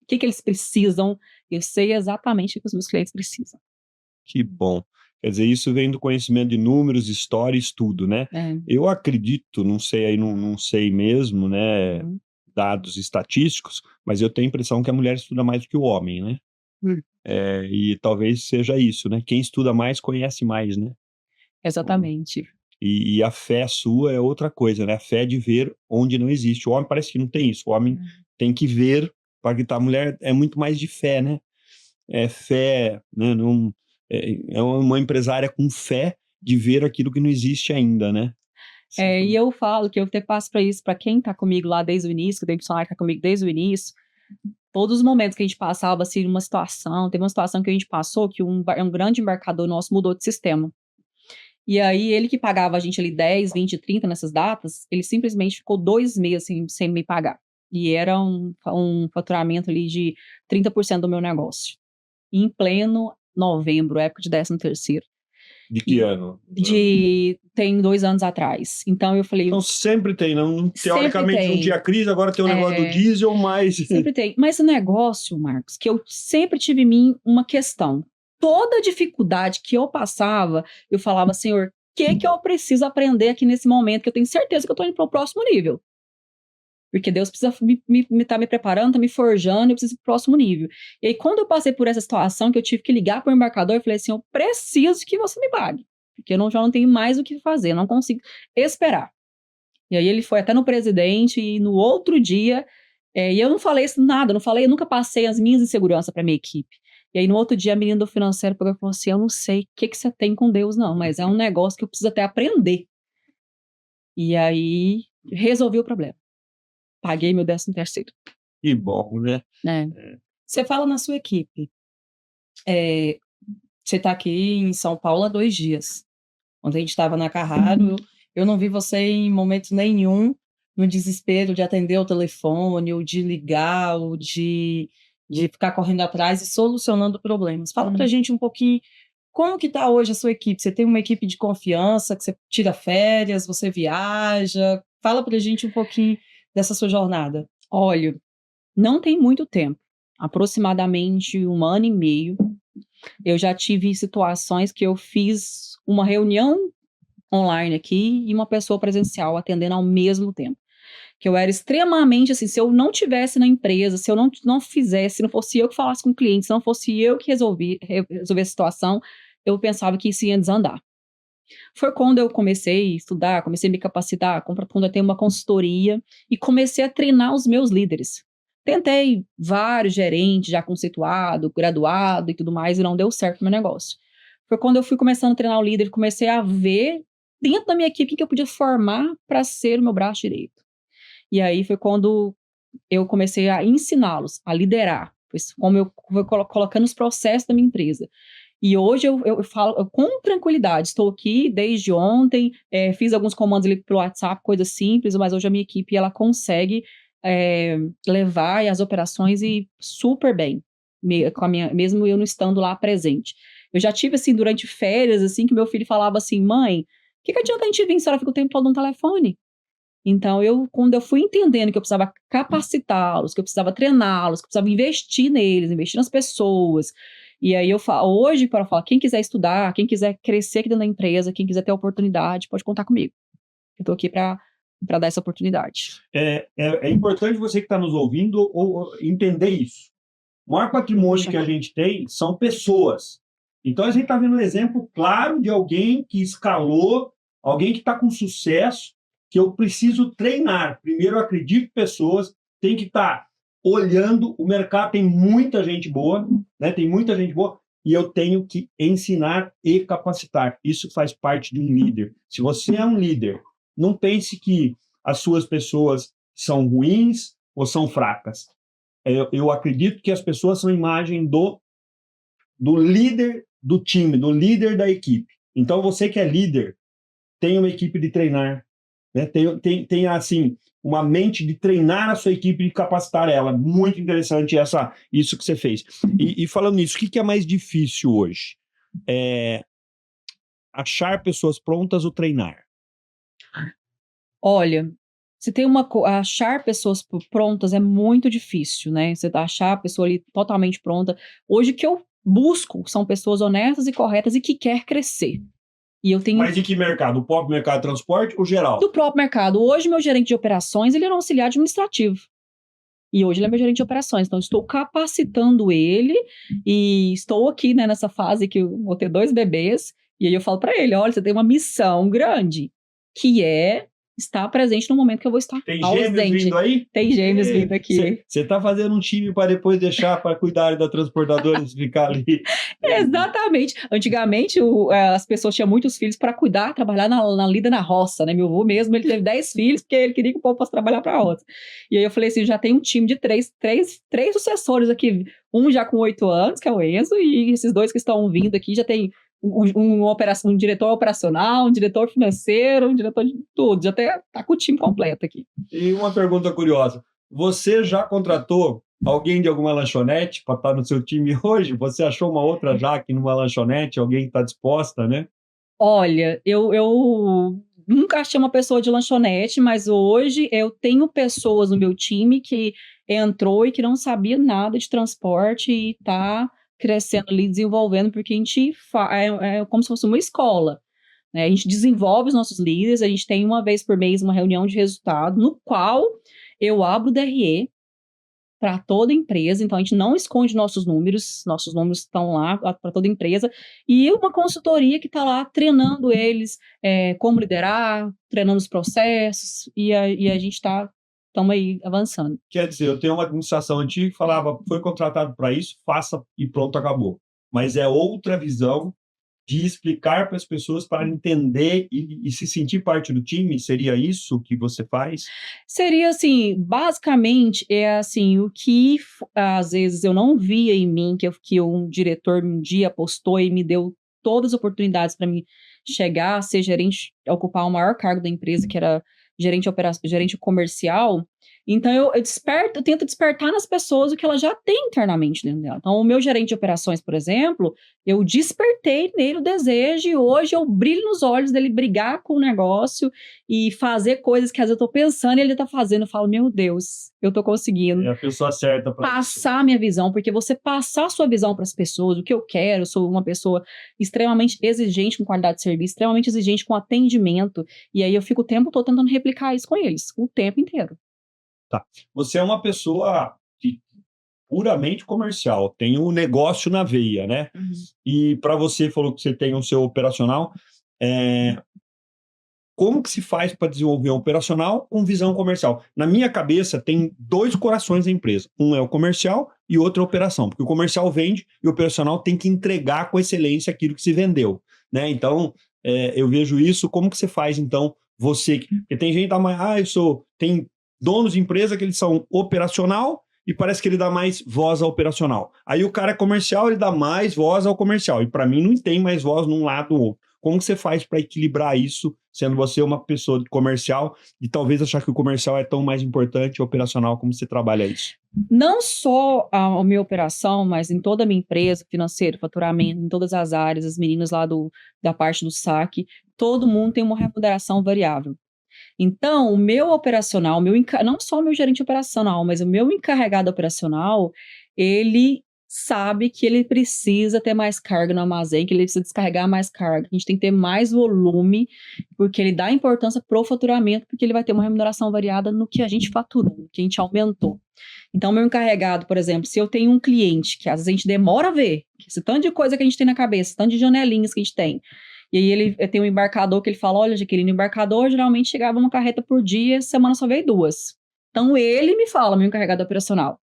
o que eles precisam, eu sei exatamente o que os meus clientes precisam. Que bom. Quer dizer, isso vem do conhecimento de números, histórias, tudo, né? Eu acredito, não sei aí, não sei mesmo, né, dados estatísticos, mas eu tenho a impressão que a mulher estuda mais do que o homem, né? E talvez seja isso, né? Quem estuda mais conhece mais, né? Exatamente. E a fé sua é outra coisa, né? A fé de ver onde não existe. O homem parece que não tem isso. O homem tem que ver para gritar. A mulher é muito mais de fé, né? É fé, né? É uma empresária com fé de ver aquilo que não existe ainda, né? E eu falo que eu até passo para isso, para quem está comigo lá desde o início, que tem funcionário que está comigo desde o início, todos os momentos que a gente passava, assim, numa situação, teve uma situação que a gente passou, que um grande embarcador nosso mudou de sistema. E aí, ele que pagava a gente ali 10, 20, 30 nessas datas, ele simplesmente ficou 2 meses sem me pagar. E era um faturamento ali de 30% do meu negócio. Em pleno novembro, época de 13º. De que ano? Tem 2 anos atrás. Então eu falei... Então sempre tem, não, teoricamente não tinha crise, agora tem o negócio do diesel, mas... Sempre tem. Mas o negócio, Marcos, que eu sempre tive em mim uma questão. Toda dificuldade que eu passava, eu falava, Senhor, o que eu preciso aprender aqui nesse momento, que eu tenho certeza que eu estou indo para o próximo nível. Porque Deus precisa tá me preparando, tá me forjando, eu preciso ir pro próximo nível. E aí, quando eu passei por essa situação, que eu tive que ligar para o embarcador, eu falei assim, eu preciso que você me pague. Porque eu já não tenho mais o que fazer, eu não consigo esperar. E aí ele foi até no presidente, e no outro dia, e eu não falei nada, eu nunca passei as minhas inseguranças para minha equipe. E aí no outro dia a menina do financeiro pegou e falou assim, eu não sei o que você tem com Deus não, mas é um negócio que eu preciso até aprender. E aí resolvi o problema. Paguei meu 13º. Que bom, né? Você fala na sua equipe. Você está aqui em São Paulo há 2 dias. Quando a gente estava na Carraro, eu não vi você em momento nenhum no desespero de atender o telefone, ou de ligar, ou de ficar correndo atrás e solucionando problemas. Fala pra gente um pouquinho como que tá hoje a sua equipe. Você tem uma equipe de confiança, que você tira férias, você viaja? Fala pra gente um pouquinho dessa sua jornada. Olha, não tem muito tempo, aproximadamente 1 ano e meio, eu já tive situações que eu fiz uma reunião online aqui e uma pessoa presencial atendendo ao mesmo tempo. Que eu era extremamente assim, se eu não tivesse na empresa, se eu não fizesse, se não fosse eu que falasse com o cliente, se não fosse eu que resolver a situação, eu pensava que isso ia desandar. Foi quando eu comecei a estudar, comecei a me capacitar, contratei uma consultoria e comecei a treinar os meus líderes. Tentei vários gerentes já conceituado, graduado e tudo mais, e não deu certo o meu negócio. Foi quando eu fui começando a treinar o líder, comecei a ver dentro da minha equipe que eu podia formar para ser o meu braço direito. E aí foi quando eu comecei a ensiná-los a liderar, como eu fui colocando os processos da minha empresa. E hoje eu falo com tranquilidade, estou aqui desde ontem, fiz alguns comandos ali pelo WhatsApp, coisas simples, mas hoje a minha equipe ela consegue levar as operações e super bem, mesmo eu não estando lá presente. Eu já tive assim, durante férias, assim, que meu filho falava assim, mãe, o que adianta a gente vir, a senhora fica o tempo todo no telefone? Então, quando eu fui entendendo que eu precisava capacitá-los, que eu precisava treiná-los, que eu precisava investir neles, investir nas pessoas, e aí eu falo, hoje, para falar, quem quiser estudar, quem quiser crescer aqui dentro da empresa, quem quiser ter oportunidade, pode contar comigo. Eu estou aqui para dar essa oportunidade. É importante você que está nos ouvindo entender isso. O maior patrimônio que a gente tem são pessoas. Então, a gente está vendo um exemplo claro de alguém que escalou, alguém que está com sucesso, que eu preciso treinar. Primeiro, eu acredito que pessoas têm que estar olhando. O mercado tem muita gente boa, né? Tem muita gente boa, e eu tenho que ensinar e capacitar. Isso faz parte de um líder. Se você é um líder, não pense que as suas pessoas são ruins ou são fracas. Eu acredito que as pessoas são imagem do líder do time, do líder da equipe. Então, você que é líder, tem uma equipe de treinar, né? Tem assim, uma mente de treinar a sua equipe e capacitar ela. Muito interessante isso que você fez. E falando nisso, o que é mais difícil hoje? Achar pessoas prontas ou treinar? Olha, se tem achar pessoas prontas é muito difícil, né? Você achar a pessoa ali totalmente pronta. Hoje o que eu busco são pessoas honestas e corretas e que quer crescer. Mas de que mercado? O próprio mercado de transporte ou geral? Do próprio mercado. Hoje, meu gerente de operações, ele era um auxiliar administrativo. E hoje ele é meu gerente de operações. Então, estou capacitando ele e estou aqui, né, nessa fase que eu vou ter 2 bebês. E aí eu falo para ele, olha, você tem uma missão grande, que é estar presente no momento que eu vou estar ausente. Tem gêmeos vindo aí? Tem gêmeos vindo aqui. Você está fazendo um time para depois deixar para cuidar da transportadora e ficar ali. Exatamente. Antigamente, as pessoas tinham muitos filhos para cuidar, trabalhar na lida na roça, né? Meu avô mesmo, ele teve 10 filhos, porque ele queria que o povo fosse trabalhar para a roça. E aí eu falei assim, já tem um time de três sucessores aqui. Um já com 8 anos, que é o Enzo, e esses 2 que estão vindo aqui já tem um diretor operacional, um diretor financeiro, um diretor de tudo. Já tá com o time completo aqui. E uma pergunta curiosa. Você já contratou alguém de alguma lanchonete para estar no seu time hoje? Você achou uma outra já aqui numa lanchonete? Alguém que está disposta, né? Olha, eu nunca achei uma pessoa de lanchonete, mas hoje eu tenho pessoas no meu time que entrou e que não sabia nada de transporte e está crescendo ali, desenvolvendo, porque a gente é como se fosse uma escola, né? A gente desenvolve os nossos líderes, a gente tem uma vez por mês uma reunião de resultado, no qual eu abro o DRE para toda empresa, então a gente não esconde nossos números estão lá para toda empresa, e uma consultoria que está lá treinando eles como liderar, treinando os processos, e a gente estamos aí avançando. Quer dizer, eu tenho uma administração antiga que falava, foi contratado para isso, faça e pronto, acabou. Mas é outra visão de explicar para as pessoas para entender e se sentir parte do time. Seria isso que você faz? Seria assim, basicamente, assim, o que às vezes eu não via em mim, que um diretor um dia apostou e me deu todas as oportunidades para mim chegar a ser gerente ocupar o maior cargo da empresa, que era gerente comercial. Então, eu tento despertar nas pessoas o que ela já tem internamente dentro dela. Então, o meu gerente de operações, por exemplo, eu despertei nele o desejo e hoje eu brilho nos olhos dele brigar com o negócio e fazer coisas que às vezes eu tô pensando e ele tá fazendo. Eu falo, meu Deus, eu tô conseguindo. É a pessoa certa para Passar a minha visão, porque você passar a sua visão para as pessoas, o que eu quero, eu sou uma pessoa extremamente exigente com qualidade de serviço, extremamente exigente com atendimento, e aí eu fico o tempo todo tentando replicar isso com eles, o tempo inteiro. Tá. Você é uma pessoa puramente comercial, tem um negócio na veia, né? E para você, falou que você tem o seu operacional, como que se faz para desenvolver um operacional com visão comercial? Na minha cabeça, tem 2 corações da empresa. Um é o comercial e outro é a operação. Porque o comercial vende e o operacional tem que entregar com excelência aquilo que se vendeu, né? Então, eu vejo isso. Como que você faz, então, você... Porque tem gente que dá mais... Tem donos de empresa que eles são operacional e parece que ele dá mais voz ao operacional. Aí o cara é comercial, ele dá mais voz ao comercial. E para mim não tem mais voz num lado ou outro. Como que você faz para equilibrar isso, sendo você uma pessoa de comercial e talvez achar que o comercial é tão mais importante e operacional, como você trabalha isso? Não só a minha operação, mas em toda a minha empresa, financeiro, faturamento, em todas as áreas, as meninas lá da parte do saque, todo mundo tem uma remuneração variável. Então, o meu operacional, não só o meu gerente operacional, mas o meu encarregado operacional, ele sabe que ele precisa ter mais carga no armazém, que ele precisa descarregar mais carga, a gente tem que ter mais volume, porque ele dá importância pro faturamento, porque ele vai ter uma remuneração variada no que a gente faturou, no que a gente aumentou. Então, meu encarregado, por exemplo, se eu tenho um cliente que às vezes a gente demora a ver, esse tanto de coisa que a gente tem na cabeça, esse tanto de janelinhas que a gente tem, e aí ele tem um embarcador que ele fala, olha, Jaqueline, o embarcador geralmente chegava uma carreta por dia, semana só veio 2. Então ele me fala, meu encarregado operacional.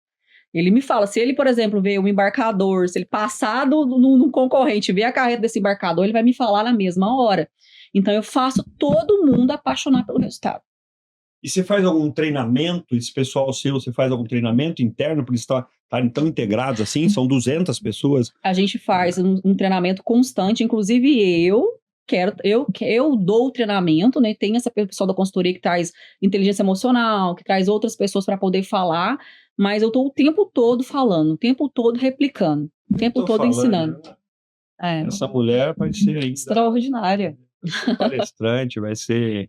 Ele me fala, se ele, por exemplo, vê um embarcador, se ele passar num concorrente, ver a carreta desse embarcador, ele vai me falar na mesma hora. Então eu faço todo mundo apaixonar pelo resultado. E você faz algum treinamento, esse pessoal seu, você faz algum treinamento interno, porque estarem tão integrados assim, são 200 pessoas? A gente faz um treinamento constante, inclusive eu dou o treinamento, né? Tem essa pessoa da consultoria que traz inteligência emocional, que traz outras pessoas para poder falar, mas eu estou o tempo todo falando, o tempo todo replicando, o tempo todo ensinando. Essa mulher vai ser ainda extraordinária. Palestrante, vai ser...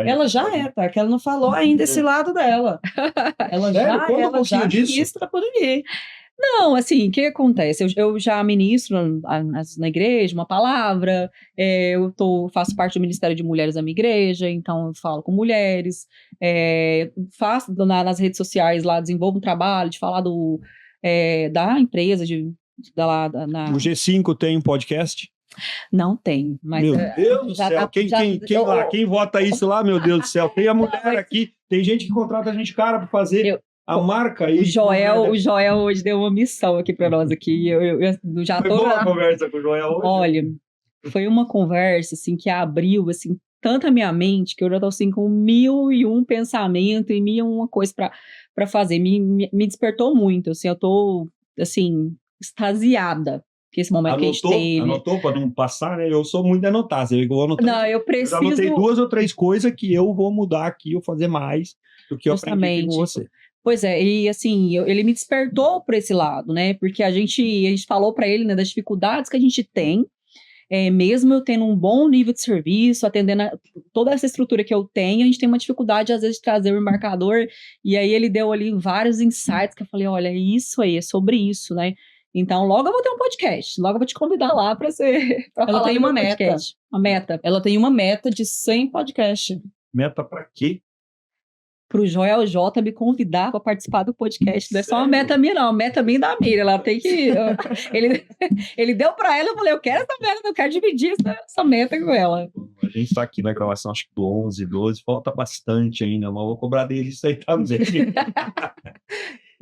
Ela já é, tá? Que ela não falou ainda esse lado dela. Ela já ministra por aí. Não, assim, o que acontece? Eu já ministro na igreja uma palavra, faço parte do Ministério de Mulheres da minha igreja, então eu falo com mulheres, faço nas redes sociais lá, desenvolvo um trabalho de falar da empresa, O G5 tem um podcast? Não tem, mas... Meu Deus do céu, quem vota isso lá, meu Deus do céu? Tem a mulher aqui, tem gente que contrata a gente cara para fazer a marca aí. O Joel hoje deu uma missão aqui para nós aqui, eu já foi tô... Foi boa a conversa com o Joel hoje? Olha, foi uma conversa, assim, que abriu, assim, tanto a minha mente, que eu já tô, assim, com 1001 pensamento e 1001 coisa para fazer, me despertou muito, assim, eu tô, assim, extasiada. Que esse momento que a gente teve. Anotou para não passar, né? Eu sou muito de anotar. Você vou anotar. Não, eu preciso... Eu anotei 2 ou 3 coisas que eu vou mudar aqui, eu fazer mais do que eu aprendi aqui com você. Pois é, e assim, ele me despertou por esse lado, né? Porque a gente falou para ele, né, das dificuldades que a gente tem, mesmo eu tendo um bom nível de serviço, atendendo toda essa estrutura que eu tenho, a gente tem uma dificuldade, às vezes, de trazer o embarcador, e aí ele deu ali vários insights que eu falei, olha, é isso aí, é sobre isso, né? Então, logo eu vou ter um podcast. Logo eu vou te convidar lá para Ela tem uma meta. Podcast. Uma meta. Ela tem uma meta de 100 podcasts. Meta para quê? Para o Joel J me convidar para participar do podcast. Não é só uma meta minha, não. Uma meta minha da Miriam. Ela tem que... ele deu para ela, eu falei, eu quero essa meta, eu quero dividir essa meta com ela. A gente está aqui na gravação, acho que do 11, 12, falta bastante ainda, mas eu vou cobrar dele isso aí também.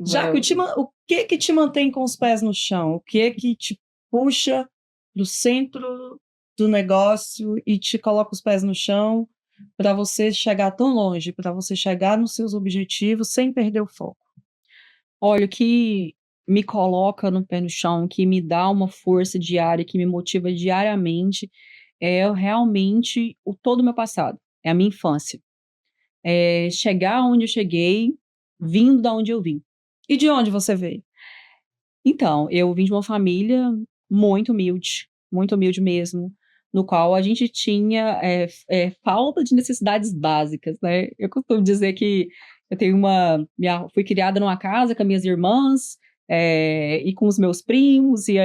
Jaque, o que te mantém com os pés no chão? O que te puxa do centro do negócio e te coloca os pés no chão para você chegar tão longe, para você chegar nos seus objetivos sem perder o foco? Olha, o que me coloca no pé no chão, que me dá uma força diária, que me motiva diariamente, é realmente todo o meu passado, é a minha infância. É chegar onde eu cheguei, vindo da onde eu vim. E de onde você veio? Então, eu vim de uma família muito humilde mesmo, no qual a gente tinha falta de necessidades básicas, né? Eu costumo dizer que eu tenho fui criada numa casa com as minhas irmãs, e com os meus primos, e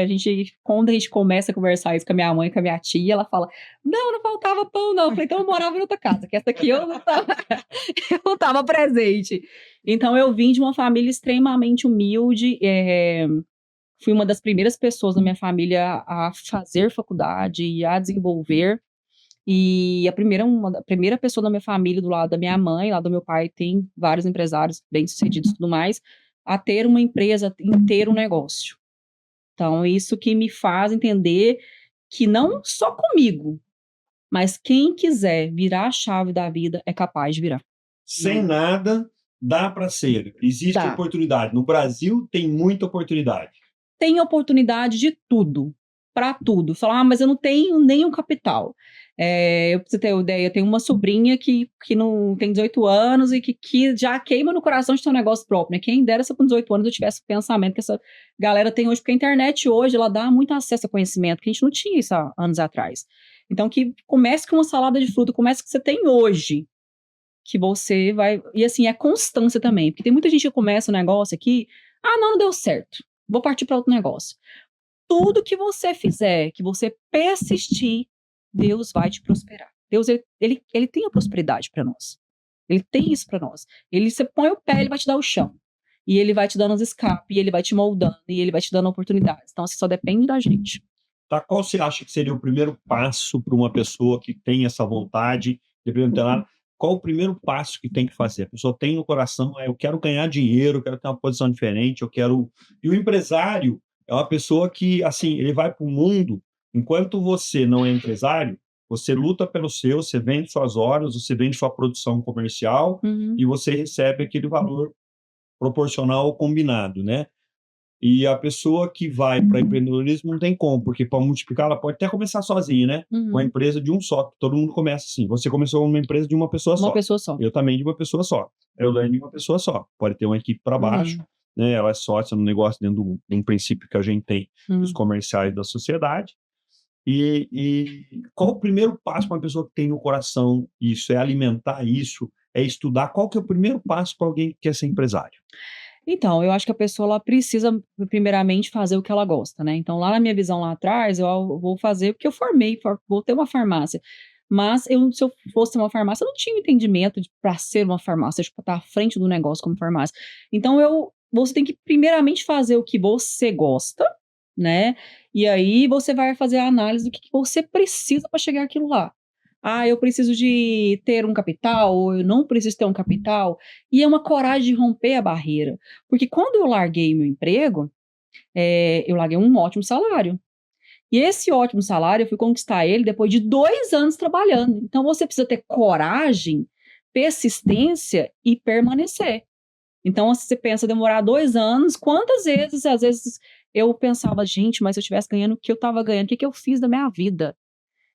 quando a gente começa a conversar isso com a minha mãe, com a minha tia, ela fala, não faltava pão, não. Eu falei, então eu morava em outra casa, que essa aqui eu não tava presente. Então eu vim de uma família extremamente humilde, fui uma das primeiras pessoas na minha família a fazer faculdade e a desenvolver. E a primeira pessoa da minha família, do lado da minha mãe, lá do meu pai, tem vários empresários bem-sucedidos e tudo mais, a ter uma empresa, em ter um negócio. Então, isso que me faz entender que não só comigo, mas quem quiser virar a chave da vida é capaz de virar. Sem nada, dá para ser. Existe oportunidade. No Brasil, tem muita oportunidade. Tem oportunidade de tudo, para tudo. Falar, mas eu não tenho nenhum capital. Pra você ter uma ideia, eu tenho uma sobrinha que não tem 18 anos e que já queima no coração de ter um negócio próprio, né? Quem dera se eu com 18 anos eu tivesse o pensamento que essa galera tem hoje, porque a internet hoje, ela dá muito acesso a conhecimento, que a gente não tinha isso há anos atrás. Então, que comece com uma salada de fruta, comece com o que você tem hoje, que você vai... E assim, é constância também, porque tem muita gente que começa um negócio aqui, não deu certo, vou partir para outro negócio. Tudo que você fizer, que você persistir, Deus vai te prosperar. Deus, ele tem a prosperidade para nós. Ele tem isso para nós. Você põe o pé, ele vai te dar o chão. E ele vai te dando os escapes, e ele vai te moldando, e ele vai te dando oportunidades. Então, assim, só depende da gente. Tá, qual você acha que seria o primeiro passo para uma pessoa que tem essa vontade de aprender? Qual o primeiro passo que tem que fazer? A pessoa tem no coração, eu quero ganhar dinheiro, eu quero ter uma posição diferente, eu quero... E o empresário é uma pessoa que, assim, ele vai para o mundo, enquanto você não é empresário, você luta pelo seu, você vende suas horas, você vende sua produção comercial e você recebe aquele valor proporcional ao combinado, né? E a pessoa que vai para empreendedorismo não tem como, porque para multiplicar ela pode até começar sozinha, né? Uma empresa de um só, todo mundo começa assim. Você começou uma empresa de uma pessoa só. Uma pessoa só. Eu também de uma pessoa só. Eu ganho de uma pessoa só. Pode ter uma equipe para baixo, né? Ela é sócia no negócio dentro de um princípio que a gente tem dos comerciais da sociedade. E qual o primeiro passo para uma pessoa que tem no coração isso? É alimentar isso? É estudar? Qual que é o primeiro passo para alguém que quer ser empresário? Então, eu acho que a pessoa ela precisa, primeiramente, fazer o que ela gosta, né? Então, lá na minha visão lá atrás, eu vou fazer porque eu formei, vou ter uma farmácia. Mas se eu fosse ter uma farmácia, eu não tinha entendimento para ser uma farmácia, para estar à frente do negócio como farmácia. Então, você tem que, primeiramente, fazer o que você gosta, né? E aí você vai fazer a análise do que você precisa para chegar àquilo lá. Eu preciso de ter um capital, ou eu não preciso ter um capital. E é uma coragem de romper a barreira. Porque quando eu larguei meu emprego, eu larguei um ótimo salário. E esse ótimo salário, eu fui conquistar ele depois de 2 anos trabalhando. Então, você precisa ter coragem, persistência e permanecer. Então, se você pensa demorar 2 anos, quantas vezes, às vezes, eu pensava, gente, mas se eu estivesse ganhando o que eu estava ganhando, o que eu fiz da minha vida?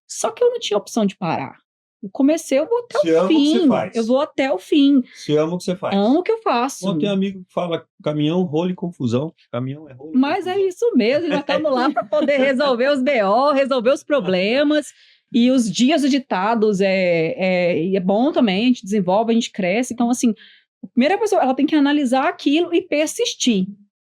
Só que eu não tinha opção de parar. Eu comecei, eu vou até o fim. Eu vou até o fim. Você ama o que você faz. Amo o que eu faço. Bom, tem amigo que fala caminhão, rolo e confusão. Caminhão é rolo. Mas é isso mesmo, já estamos lá para poder resolver os BO, resolver os problemas. E os dias agitados é bom também, a gente desenvolve, a gente cresce. Então, assim, a primeira pessoa, ela tem que analisar aquilo e persistir.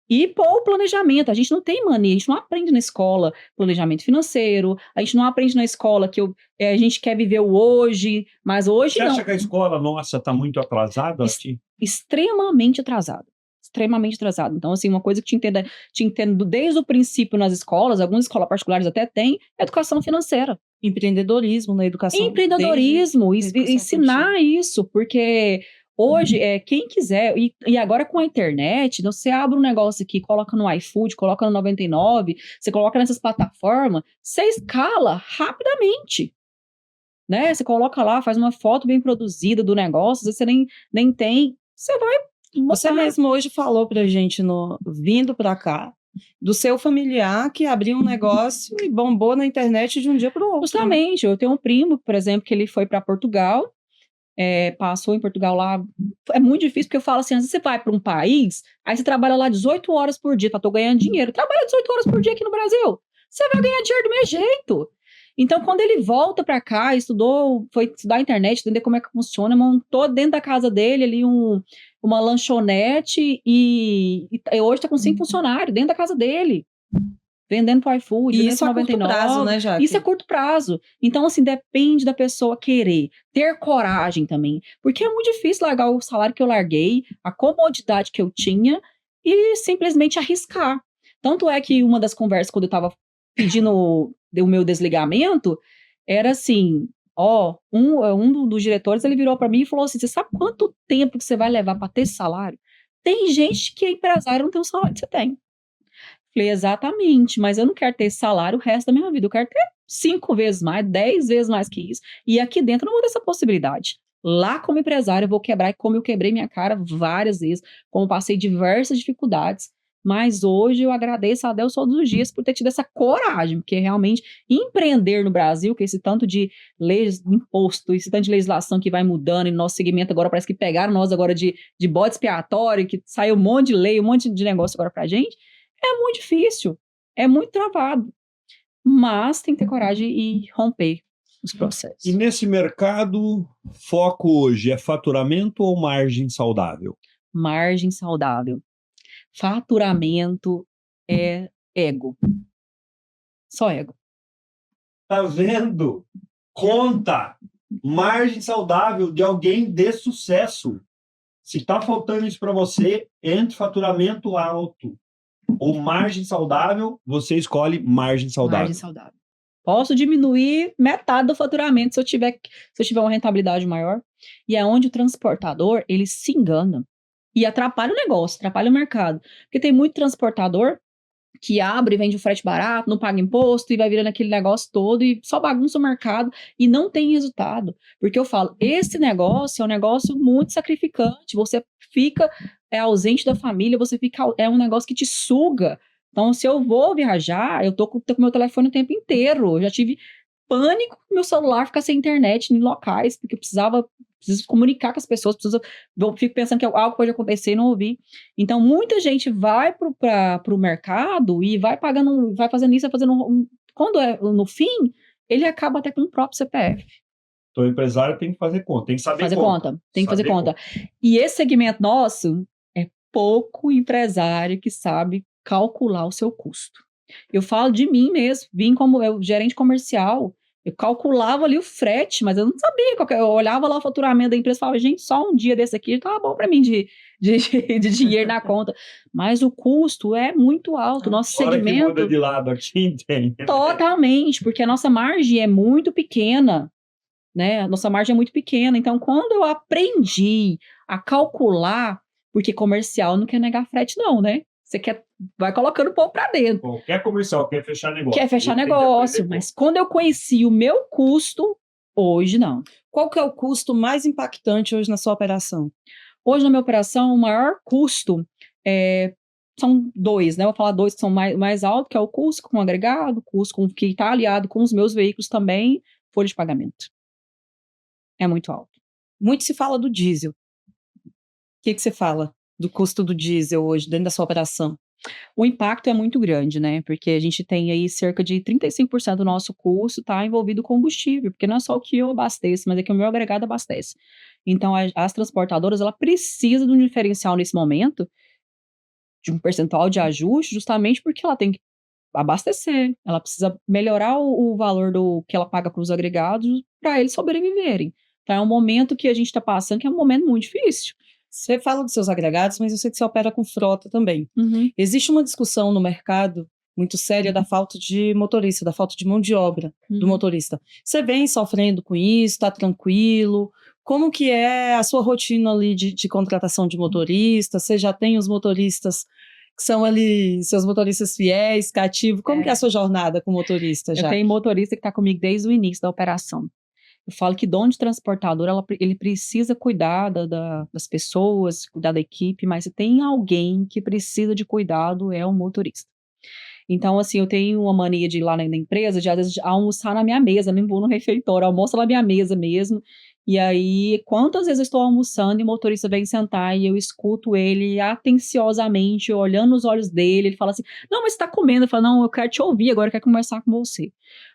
E pôr o planejamento. A gente não tem mania, a gente não aprende na escola planejamento financeiro, a gente não aprende na escola que a gente quer viver o hoje, mas hoje não. Você acha que a escola nossa está muito atrasada? Extremamente atrasada. Extremamente atrasada. Então, assim, uma coisa que te entendo desde o princípio nas escolas, algumas escolas particulares até têm, educação financeira. Empreendedorismo na educação. Empreendedorismo, ensinar isso, porque... Hoje, quem quiser, e agora com a internet, você abre um negócio aqui, coloca no iFood, coloca no 99, você coloca nessas plataformas, você escala rapidamente, né? Você coloca lá, faz uma foto bem produzida do negócio, às vezes você nem tem, você vai mostrar. Você mesmo hoje falou pra gente, vindo pra cá, do seu familiar que abriu um negócio e bombou na internet de um dia para o outro. Justamente, eu tenho um primo, por exemplo, que ele foi para Portugal, passou em Portugal lá. É muito difícil, porque eu falo assim, às vezes você vai para um país, aí você trabalha lá 18 horas por dia, tô ganhando dinheiro. Trabalha 18 horas por dia aqui no Brasil, você vai ganhar dinheiro do mesmo jeito. Então, quando ele volta para cá, foi estudar a internet, entender como é que funciona, montou dentro da casa dele ali uma lanchonete e hoje tá com 5 funcionários dentro da casa dele, vendendo pro iFood, e isso a curto prazo, né, Jaque? Isso é curto prazo. Então, assim, depende da pessoa querer, ter coragem também, porque é muito difícil largar o salário que eu larguei, a comodidade que eu tinha e simplesmente arriscar. Tanto é que uma das conversas, quando eu tava pedindo o meu desligamento, era assim, um dos diretores, ele virou para mim e falou assim, você sabe quanto tempo que você vai levar para ter esse salário? Tem gente que é empresário não tem o salário que você tem. Falei, exatamente, mas eu não quero ter esse salário o resto da minha vida, eu quero ter 5 vezes mais, 10 vezes mais que isso, e aqui dentro eu não vou ter essa possibilidade. Lá como empresário eu vou quebrar, como eu quebrei minha cara várias vezes, como passei diversas dificuldades, mas hoje eu agradeço a Deus todos os dias por ter tido essa coragem, porque realmente empreender no Brasil, com esse tanto de leis, imposto, esse tanto de legislação que vai mudando, e no nosso segmento agora parece que pegaram nós agora de bode expiatório, que saiu um monte de lei, um monte de negócio agora pra gente, é muito difícil, é muito travado, mas tem que ter coragem e romper os processos. E nesse mercado, foco hoje é faturamento ou margem saudável? Margem saudável. Faturamento é ego. Só ego. Tá vendo? Conta! Margem saudável de alguém de sucesso. Se tá faltando isso para você, entre faturamento alto ou margem saudável, você escolhe margem saudável. Margem saudável. Posso diminuir metade do faturamento se eu tiver uma rentabilidade maior. E é onde o transportador, ele se engana. E atrapalha o negócio, atrapalha o mercado. Porque tem muito transportador que abre e vende o frete barato, não paga imposto e vai virando aquele negócio todo e só bagunça o mercado e não tem resultado. Porque eu falo, esse negócio é um negócio muito sacrificante, você fica ausente da família, é um negócio que te suga. Então, se eu vou viajar, eu tô com meu telefone o tempo inteiro. Eu já tive pânico com meu celular ficar sem internet em locais, porque eu preciso comunicar com as pessoas, eu fico pensando que algo pode acontecer e não ouvir. Então, muita gente vai para o mercado e vai pagando, vai fazendo isso, vai fazendo quando é no fim, ele acaba até com o próprio CPF. Então, o empresário tem que fazer conta, tem que saber fazer conta. Tem que fazer conta. E esse segmento nosso é pouco empresário que sabe calcular o seu custo. Eu falo de mim mesmo, vim como gerente comercial, eu calculava ali o frete, mas eu não sabia, eu olhava lá o faturamento da empresa e falava, gente, só um dia desse aqui tá bom para mim de dinheiro na conta, mas o custo é muito alto, nosso segmento... que muda de lado aqui, tem. Totalmente, porque a nossa margem é muito pequena, né, a nossa margem é muito pequena, então quando eu aprendi a calcular, porque comercial não quer negar frete não, né? Você vai colocando o povo para dentro. Qualquer comercial quer fechar negócio. Quer fechar negócio, mas quando eu conheci o meu custo, hoje não. Qual que é o custo mais impactante hoje na sua operação? Hoje na minha operação, o maior custo são 2, né? Eu vou falar 2 que são mais altos, que é o custo com agregado, custo que está aliado com os meus veículos também, folha de pagamento. É muito alto. Muito se fala do diesel. O que você fala do custo do diesel hoje, dentro da sua operação? O impacto é muito grande, né? Porque a gente tem aí cerca de 35% do nosso custo está envolvido com combustível, porque não é só o que eu abasteço, mas é que o meu agregado abastece. Então, as transportadoras, ela precisa de um diferencial nesse momento, de um percentual de ajuste, justamente porque ela tem que abastecer, ela precisa melhorar o valor do que ela paga para os agregados para eles sobreviverem. Então, é um momento que a gente está passando, que é um momento muito difícil. Você fala dos seus agregados, mas eu sei que você opera com frota também. Uhum. Existe uma discussão no mercado muito séria da falta de motorista, da falta de mão de obra do motorista. Você vem sofrendo com isso, está tranquilo? Como que é a sua rotina ali de contratação de motorista? Você já tem os motoristas que são ali, seus motoristas fiéis, cativos? Como que é a sua jornada com motorista já? Eu tenho motorista que está comigo desde o início da operação. Eu falo que dono de transportador, ele precisa cuidar das pessoas, cuidar da equipe, mas se tem alguém que precisa de cuidado, é o motorista. Então, assim, eu tenho uma mania de ir lá na empresa, de às vezes almoçar na minha mesa, nem vou no refeitório, almoço na minha mesa mesmo. E aí, quantas vezes eu estou almoçando e o motorista vem sentar e eu escuto ele atenciosamente, olhando nos olhos dele, ele fala assim, não, mas você tá comendo. Eu falo, não, eu quero te ouvir agora, eu quero conversar com você.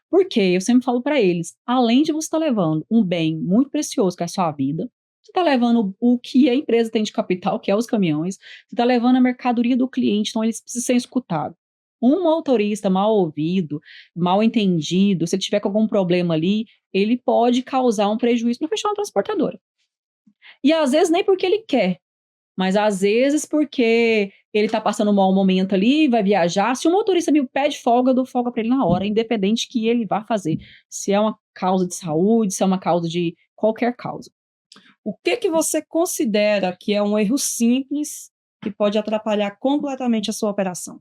Por quê? Eu sempre falo para eles, além de você estar levando um bem muito precioso, que é a sua vida, você está levando o que a empresa tem de capital, que é os caminhões, você está levando a mercadoria do cliente, então eles precisam ser escutados. Um motorista mal ouvido, mal entendido, se ele tiver com algum problema ali, ele pode causar um prejuízo para fechar uma transportadora. E às vezes nem porque ele quer, mas às vezes porque ele está passando um mau momento ali, vai viajar. Se o motorista me pede folga, eu dou folga para ele na hora, independente que ele vá fazer. Se é uma causa de saúde, se é uma causa de qualquer causa. O que você considera que é um erro simples que pode atrapalhar completamente a sua operação?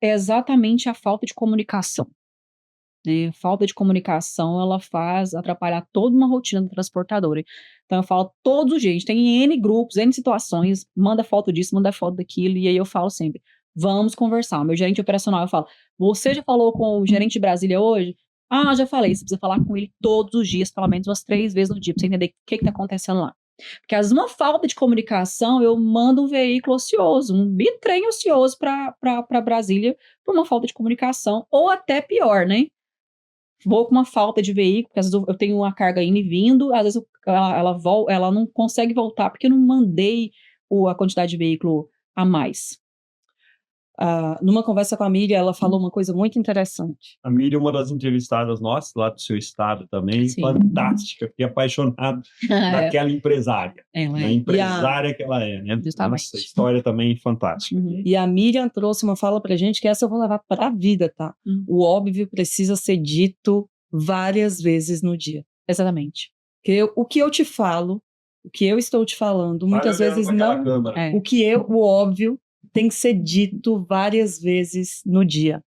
É exatamente a falta de comunicação. Né? Falta de comunicação, ela faz atrapalhar toda uma rotina da transportadora. Então, eu falo todos os dias, a gente tem N grupos, N situações, manda foto disso, manda foto daquilo, e aí eu falo sempre, vamos conversar. Meu gerente operacional, eu falo, você já falou com o gerente de Brasília hoje? Ah, já falei, você precisa falar com ele todos os dias, pelo menos umas 3 vezes no dia, pra você entender o que está acontecendo lá. Porque às vezes uma falta de comunicação, eu mando um veículo ocioso, um bitrem ocioso para Brasília, por uma falta de comunicação, ou até pior, né? Vou com uma falta de veículo, porque às vezes eu tenho uma carga indo e vindo, às vezes ela não consegue voltar, porque eu não mandei a quantidade de veículo a mais. Numa conversa com a Miriam, ela falou uma coisa muito interessante. A Miriam é uma das entrevistadas nossas, lá do seu estado também, Sim. fantástica, fiquei apaixonado naquela empresária. A empresária que ela é, né? Nossa, história também fantástica. Uhum. E a Miriam trouxe uma fala pra gente, que essa eu vou levar pra vida, tá? O óbvio precisa ser dito várias vezes no dia. Exatamente. Porque o que eu te falo, o que eu estou te falando, muitas vezes não... O óbvio tem que ser dito várias vezes no dia.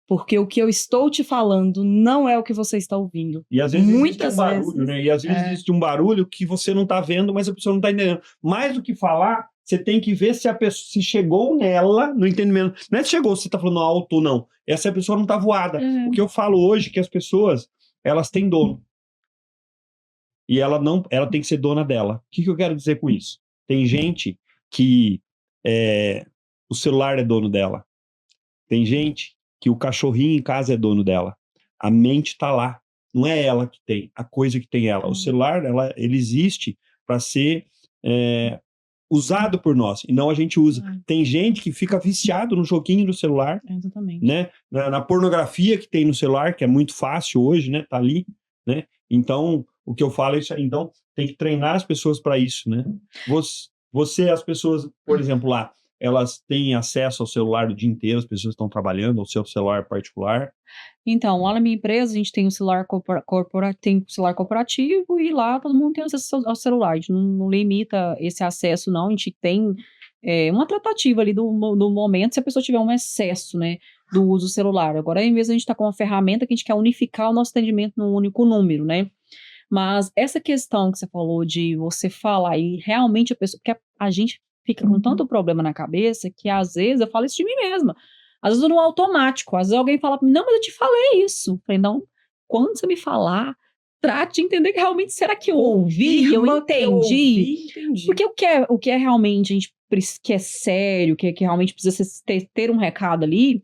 Porque o que eu estou te falando não é o que você está ouvindo. E às vezes existe um barulho, né? E às vezes existe um barulho que você não está vendo, mas a pessoa não está entendendo. Mais do que falar, você tem que ver se a pessoa se chegou nela no entendimento. Não é se chegou, se você está falando alto ou não. É se a pessoa não está voada. O que eu falo hoje é que as pessoas, elas têm dono. E ela tem que ser dona dela. O que eu quero dizer com isso? Tem gente que o celular é dono dela. Tem gente que o cachorrinho em casa é dono dela. A mente está lá. Não é ela que tem, a coisa que tem ela. O celular, ele existe para ser usado por nós, e não a gente usa. Tem gente que fica viciado no joguinho do celular. Exatamente. Né? Na pornografia que tem no celular, que é muito fácil hoje, né? Tá ali, né? Então, o que eu falo é isso aí. Então, tem que treinar as pessoas para isso, né? As pessoas, por exemplo, lá, elas têm acesso ao celular o dia inteiro, as pessoas estão trabalhando, ao seu celular particular? Então, lá na minha empresa, a gente tem um celular corporativo e lá todo mundo tem acesso ao celular. A gente não limita esse acesso, não. A gente tem uma tratativa ali do momento se a pessoa tiver um excesso, né, do uso do celular. Agora, em vez de a gente estar com uma ferramenta que a gente quer unificar o nosso atendimento num único número, né? Mas essa questão que você falou de você falar e realmente a pessoa... Porque a gente fica com tanto problema na cabeça que às vezes eu falo isso de mim mesma. Às vezes eu no automático, às vezes alguém fala pra mim, não, mas eu te falei isso. Eu falei, não, quando você me falar, trate de entender que realmente, será que eu ouvi? Eu entendi? Porque o que é realmente, a gente que é sério, que realmente precisa ter um recado ali,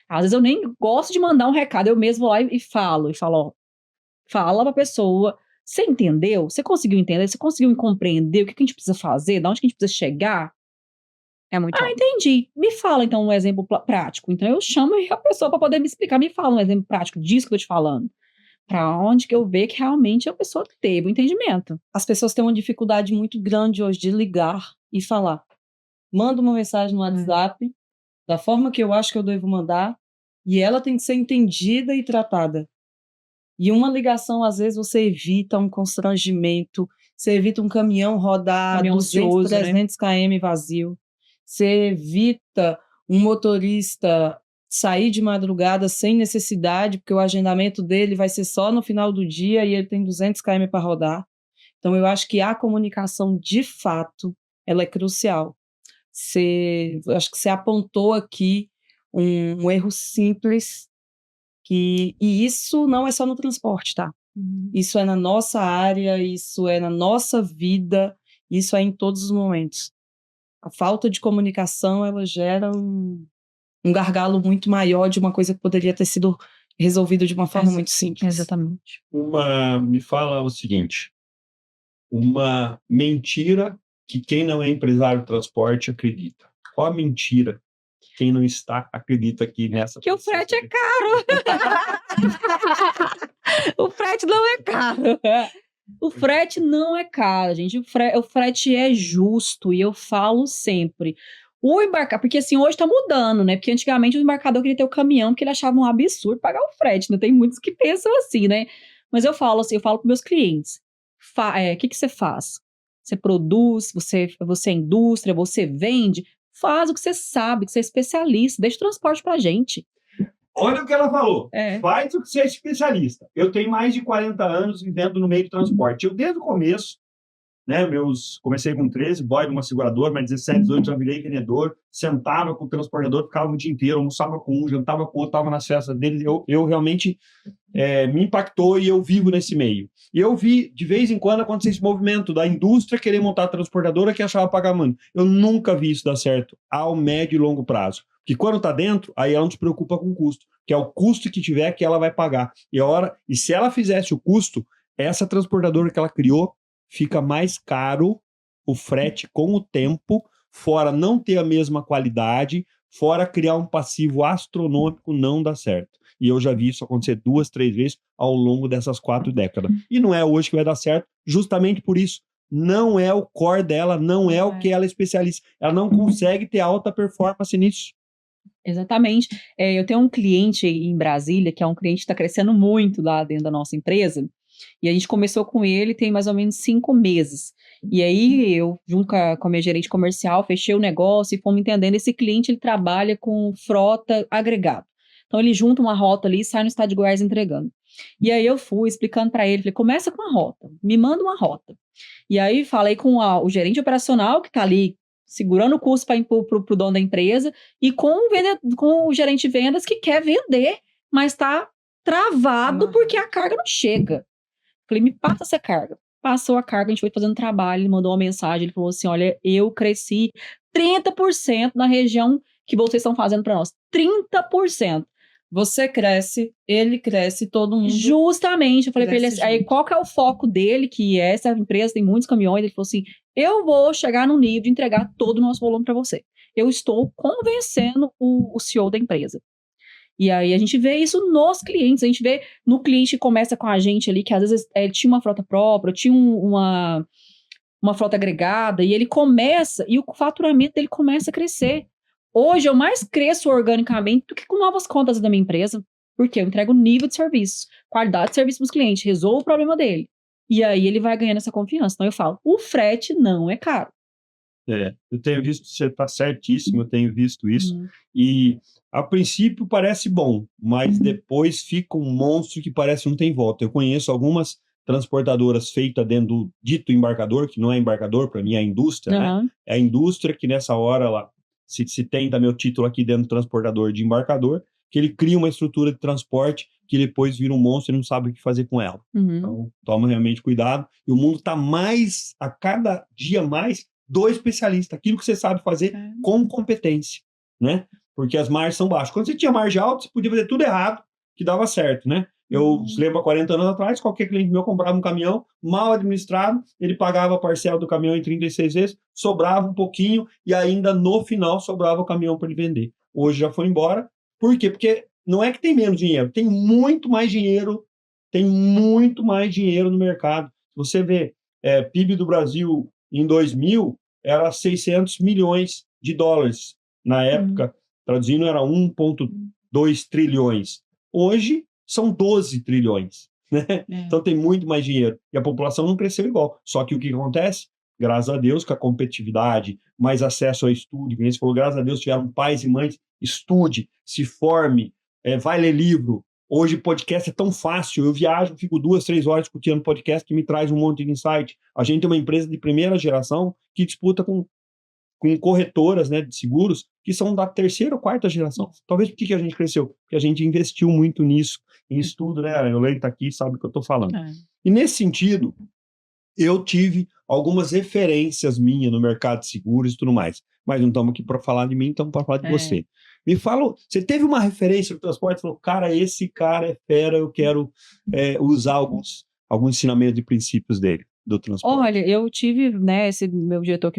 às vezes eu nem gosto de mandar um recado, eu mesmo vou lá e falo, ó, fala pra pessoa, você entendeu? Você conseguiu entender? Você conseguiu compreender o que a gente precisa fazer? De onde que a gente precisa chegar? É muito bom. Entendi. Me fala, então, um exemplo prático. Então, eu chamo a pessoa para poder me explicar. Me fala um exemplo prático disso que eu tô te falando. Para onde que eu ver que realmente a pessoa teve o entendimento. As pessoas têm uma dificuldade muito grande hoje de ligar e falar. Manda uma mensagem no WhatsApp, da forma que eu acho que eu devo mandar, e ela tem que ser entendida e tratada. E uma ligação, às vezes, você evita um constrangimento, você evita um caminhão rodar 200, 300 km vazio, você evita um motorista sair de madrugada sem necessidade, porque o agendamento dele vai ser só no final do dia e ele tem 200 km para rodar. Então, eu acho que a comunicação, de fato, ela é crucial. acho que você apontou aqui um erro simples, e isso não é só no transporte, tá? Isso é na nossa área, isso é na nossa vida, isso é em todos os momentos. A falta de comunicação, ela gera um gargalo muito maior de uma coisa que poderia ter sido resolvido de uma forma muito simples. Exatamente. Me fala o seguinte, uma mentira que quem não é empresário de transporte acredita. Qual a mentira que quem não está acredita aqui nessa? Que o frete é caro. O frete não é caro. O frete não é caro, gente. O frete é justo, e eu falo sempre. O embarcar, porque assim, hoje tá mudando, né? Porque antigamente o embarcador queria ter o caminhão, porque ele achava um absurdo pagar o frete, né? Tem muitos que pensam assim, né? Mas eu falo assim, eu falo para meus clientes, o que você faz? Você produz, você é indústria, você vende, faz o que você sabe, que você é especialista, deixa o transporte pra gente. Olha o que ela falou. Faz o que você é especialista. Eu tenho mais de 40 anos vivendo no meio do transporte. Eu, desde o começo, né, comecei com 13, boy numa seguradora, mas 17, 18 já virei vendedor, sentava com o transportador, ficava o dia inteiro, almoçava com um, jantava com o outro, estava nas festas dele. Eu realmente me impactou, e eu vivo nesse meio. E eu vi, de vez em quando, acontecer esse movimento da indústria querer montar a transportadora que achava pagar muito. Eu nunca vi isso dar certo ao médio e longo prazo. Porque quando está dentro, aí ela não se preocupa com o custo, que é o custo que tiver que ela vai pagar. E se ela fizesse o custo, essa transportadora que ela criou, fica mais caro o frete com o tempo, fora não ter a mesma qualidade, fora criar um passivo astronômico, não dá certo. E eu já vi isso acontecer 2, 3 vezes ao longo dessas 4 décadas. E não é hoje que vai dar certo, justamente por isso. Não é o core dela, não é o que ela é especialista. Ela não consegue ter alta performance nisso. Exatamente. Eu tenho um cliente em Brasília, que é um cliente que está crescendo muito lá dentro da nossa empresa, e a gente começou com ele tem mais ou menos 5 meses. E aí eu, junto com a minha gerente comercial, fechei o negócio e fomos entendendo. Esse cliente, ele trabalha com frota agregado. Então ele junta uma rota ali e sai no estado de Goiás entregando. E aí eu fui explicando para ele, falei, começa com uma rota, me manda uma rota. E aí falei com o gerente operacional, que está ali segurando o custo para o dono da empresa, e com o gerente de vendas, que quer vender, mas está travado porque a carga não chega. Falei, me passa essa carga. Passou a carga, a gente foi fazendo trabalho, ele mandou uma mensagem, ele falou assim, olha, eu cresci 30% na região que vocês estão fazendo para nós. 30%. Você cresce, ele cresce, todo mundo. Justamente, eu falei para ele assim, aí qual que é o foco dele, que essa empresa tem muitos caminhões, ele falou assim, eu vou chegar no nível de entregar todo o nosso volume para você. Eu estou convencendo o CEO da empresa. E aí a gente vê isso nos clientes, a gente vê no cliente que começa com a gente ali, que às vezes tinha uma frota própria, tinha uma frota agregada, e ele começa, e o faturamento dele começa a crescer. Hoje eu mais cresço organicamente do que com novas contas da minha empresa, porque eu entrego nível de serviço, qualidade de serviço para os clientes, resolvo o problema dele. E aí ele vai ganhando essa confiança. Então eu falo, o frete não é caro. Eu tenho visto, você está certíssimo, eu tenho visto isso, e a princípio parece bom, mas depois fica um monstro que parece que não tem volta. Eu conheço algumas transportadoras feitas dentro do dito embarcador, que não é embarcador, para mim é a indústria, né? É a indústria que nessa hora, ela, se tem da meu título aqui dentro do transportador de embarcador, que ele cria uma estrutura de transporte que depois vira um monstro e não sabe o que fazer com ela. Então, toma realmente cuidado. E o mundo está mais, a cada dia mais, do especialista, aquilo que você sabe fazer com competência, né? Porque as margens são baixas. Quando você tinha margem alta, você podia fazer tudo errado, que dava certo, né? Eu lembro, há 40 anos atrás, qualquer cliente meu comprava um caminhão mal administrado, ele pagava a parcela do caminhão em 36 vezes, sobrava um pouquinho e ainda no final sobrava o caminhão para ele vender. Hoje já foi embora. Por quê? Porque não é que tem menos dinheiro, tem muito mais dinheiro, no mercado. Se você vê, PIB do Brasil em 2000 era 600 milhões de dólares. Na época, traduzindo, era 1,2 trilhões. Hoje, são 12 trilhões. Né? Então, tem muito mais dinheiro. E a população não cresceu igual. Só que o que acontece? Graças a Deus, com a competitividade, mais acesso ao estudo, como você falou, graças a Deus, tiveram pais e mães, estude, se forme, vai ler livro. Hoje, podcast é tão fácil. Eu viajo, fico 2, 3 horas discutindo podcast que me traz um monte de insight. A gente tem uma empresa de primeira geração que disputa com com corretoras, né, de seguros que são da terceira ou quarta geração. Talvez por que a gente cresceu? Porque a gente investiu muito nisso, em estudo, né? A Elaine está aqui, sabe o que eu estou falando. E nesse sentido, eu tive algumas referências minhas no mercado de seguros e tudo mais. Mas não estamos aqui para falar de mim, estamos para falar de você. Me fala, você teve uma referência no transporte? Falou, cara, esse cara é fera, eu quero usar alguns ensinamentos e princípios dele, do transporte. Olha, eu tive, né, esse meu diretor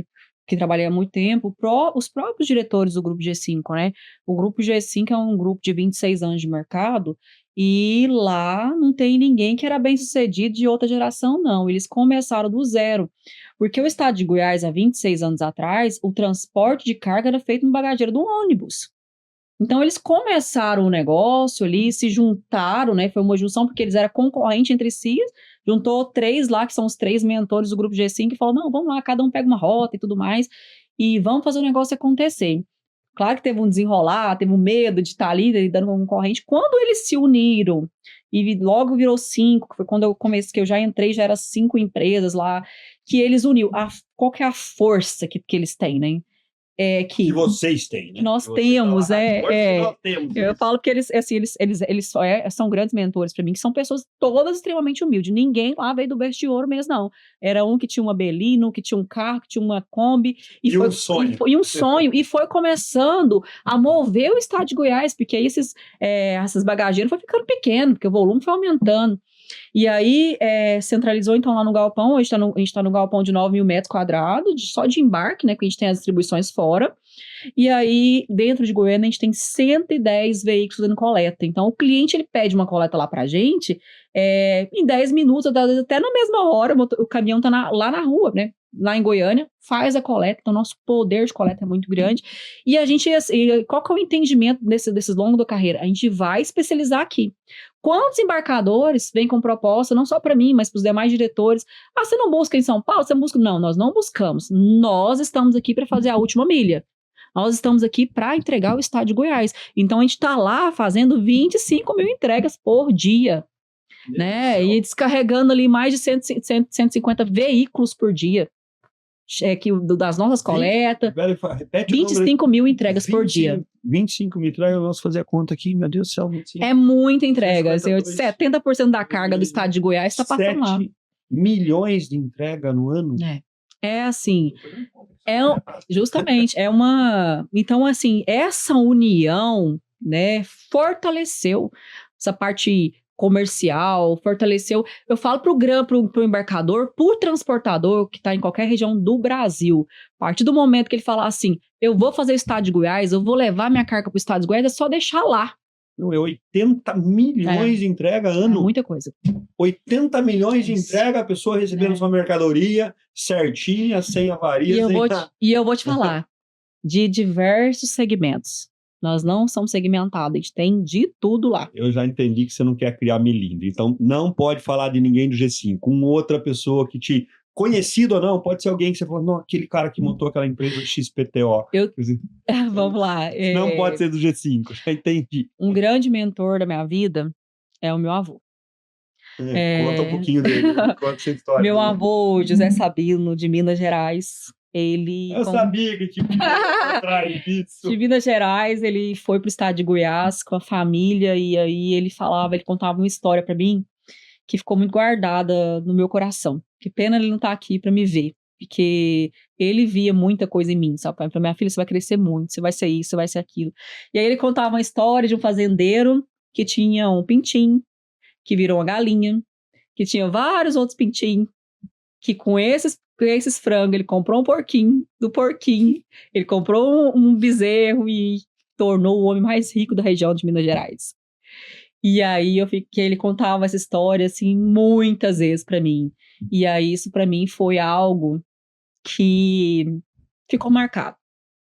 que trabalhei há muito tempo, os próprios diretores do Grupo G5, né? O Grupo G5 é um grupo de 26 anos de mercado, e lá não tem ninguém que era bem-sucedido de outra geração, não. Eles começaram do zero. Porque o estado de Goiás, há 26 anos atrás, o transporte de carga era feito no bagageiro do ônibus. Então, eles começaram o negócio ali, se juntaram, né? Foi uma junção, porque eles eram concorrentes entre si. Juntou 3 lá, que são os 3 mentores do Grupo G5, e falou, não, vamos lá, cada um pega uma rota e tudo mais, e vamos fazer o negócio acontecer. Claro que teve um desenrolar, teve um medo de estar ali lidando com concorrente. Quando eles se uniram, e logo virou 5, que foi quando eu comecei, que eu já entrei, já era 5 empresas lá, que eles uniu. Qual que é a força que eles têm, né? Que vocês têm, né? Que nós temos, eu falo que eles são grandes mentores para mim, que são pessoas todas extremamente humildes. Ninguém lá veio do berço de ouro mesmo, não. Era um que tinha uma Belino, que tinha um carro, que tinha uma Kombi. Um sonho. E um sonho. E foi começando a mover o estado de Goiás, porque aí essas bagageiras foi ficando pequeno, porque o volume foi aumentando. E aí, centralizou então lá no galpão. A gente está no galpão de 9 mil metros quadrados, só de embarque, né? Que a gente tem as distribuições fora. E aí, dentro de Goiânia, a gente tem 110 veículos dando coleta. Então, o cliente, ele pede uma coleta lá pra gente, em 10 minutos, até na mesma hora, o caminhão tá lá na rua, né? Lá em Goiânia, faz a coleta. Então, nosso poder de coleta é muito grande. E a gente, qual que é o entendimento desses longos da carreira? A gente vai especializar aqui. Quantos embarcadores vêm com proposta, não só para mim, mas para os demais diretores? Você não busca em São Paulo? Você busca? Não, nós não buscamos. Nós estamos aqui para fazer a última milha. Nós estamos aqui para entregar o estado de Goiás. Então, a gente está lá fazendo 25 mil entregas por dia. Né? E descarregando ali mais de 150 veículos por dia. Das nossas coletas. 25 mil entregas por dia. 25 mil entregas, vamos fazer a conta aqui, meu Deus do céu. 25. É muita entrega. 70% da carga do estado de Goiás está passando lá. 7 milhões de entrega no ano? É assim, justamente, então assim, essa união, né, fortaleceu essa parte comercial, fortaleceu, eu falo pro embarcador, pro transportador que está em qualquer região do Brasil, a partir do momento que ele falar assim, eu vou fazer o estado de Goiás, eu vou levar minha carga pro estado de Goiás, é só deixar lá. Não, 80 milhões de entrega ano. Muita coisa. 80 milhões de entrega, a pessoa recebendo sua mercadoria certinha, sem avarias. E eu vou te falar, de diversos segmentos. Nós não somos segmentados, a gente tem de tudo lá. Eu já entendi que você não quer criar melindre, então não pode falar de ninguém do G5. Com outra pessoa que te... Conhecido ou não, pode ser alguém que você falou, não, aquele cara que montou aquela empresa do XPTO. Vamos lá. Não pode ser do G5, já entendi. Um grande mentor da minha vida é o meu avô. Conta um pouquinho dele, conta essa história. Meu avô, José Sabino, de Minas Gerais, Eu sabia que tinha atrás disso. De Minas Gerais, ele foi pro estado de Goiás com a família, e aí ele contava uma história para mim, que ficou muito guardada no meu coração. Que pena ele não tá aqui para me ver, porque ele via muita coisa em mim, sabe? Para minha filha, você vai crescer muito, você vai ser isso, você vai ser aquilo. E aí ele contava uma história de um fazendeiro que tinha um pintinho, que virou uma galinha, que tinha vários outros pintinhos, que com esses frangos ele comprou um porquinho, do porquinho ele comprou um bezerro e tornou o homem mais rico da região de Minas Gerais. E aí ele contava essa história assim muitas vezes para mim. E aí isso para mim foi algo que ficou marcado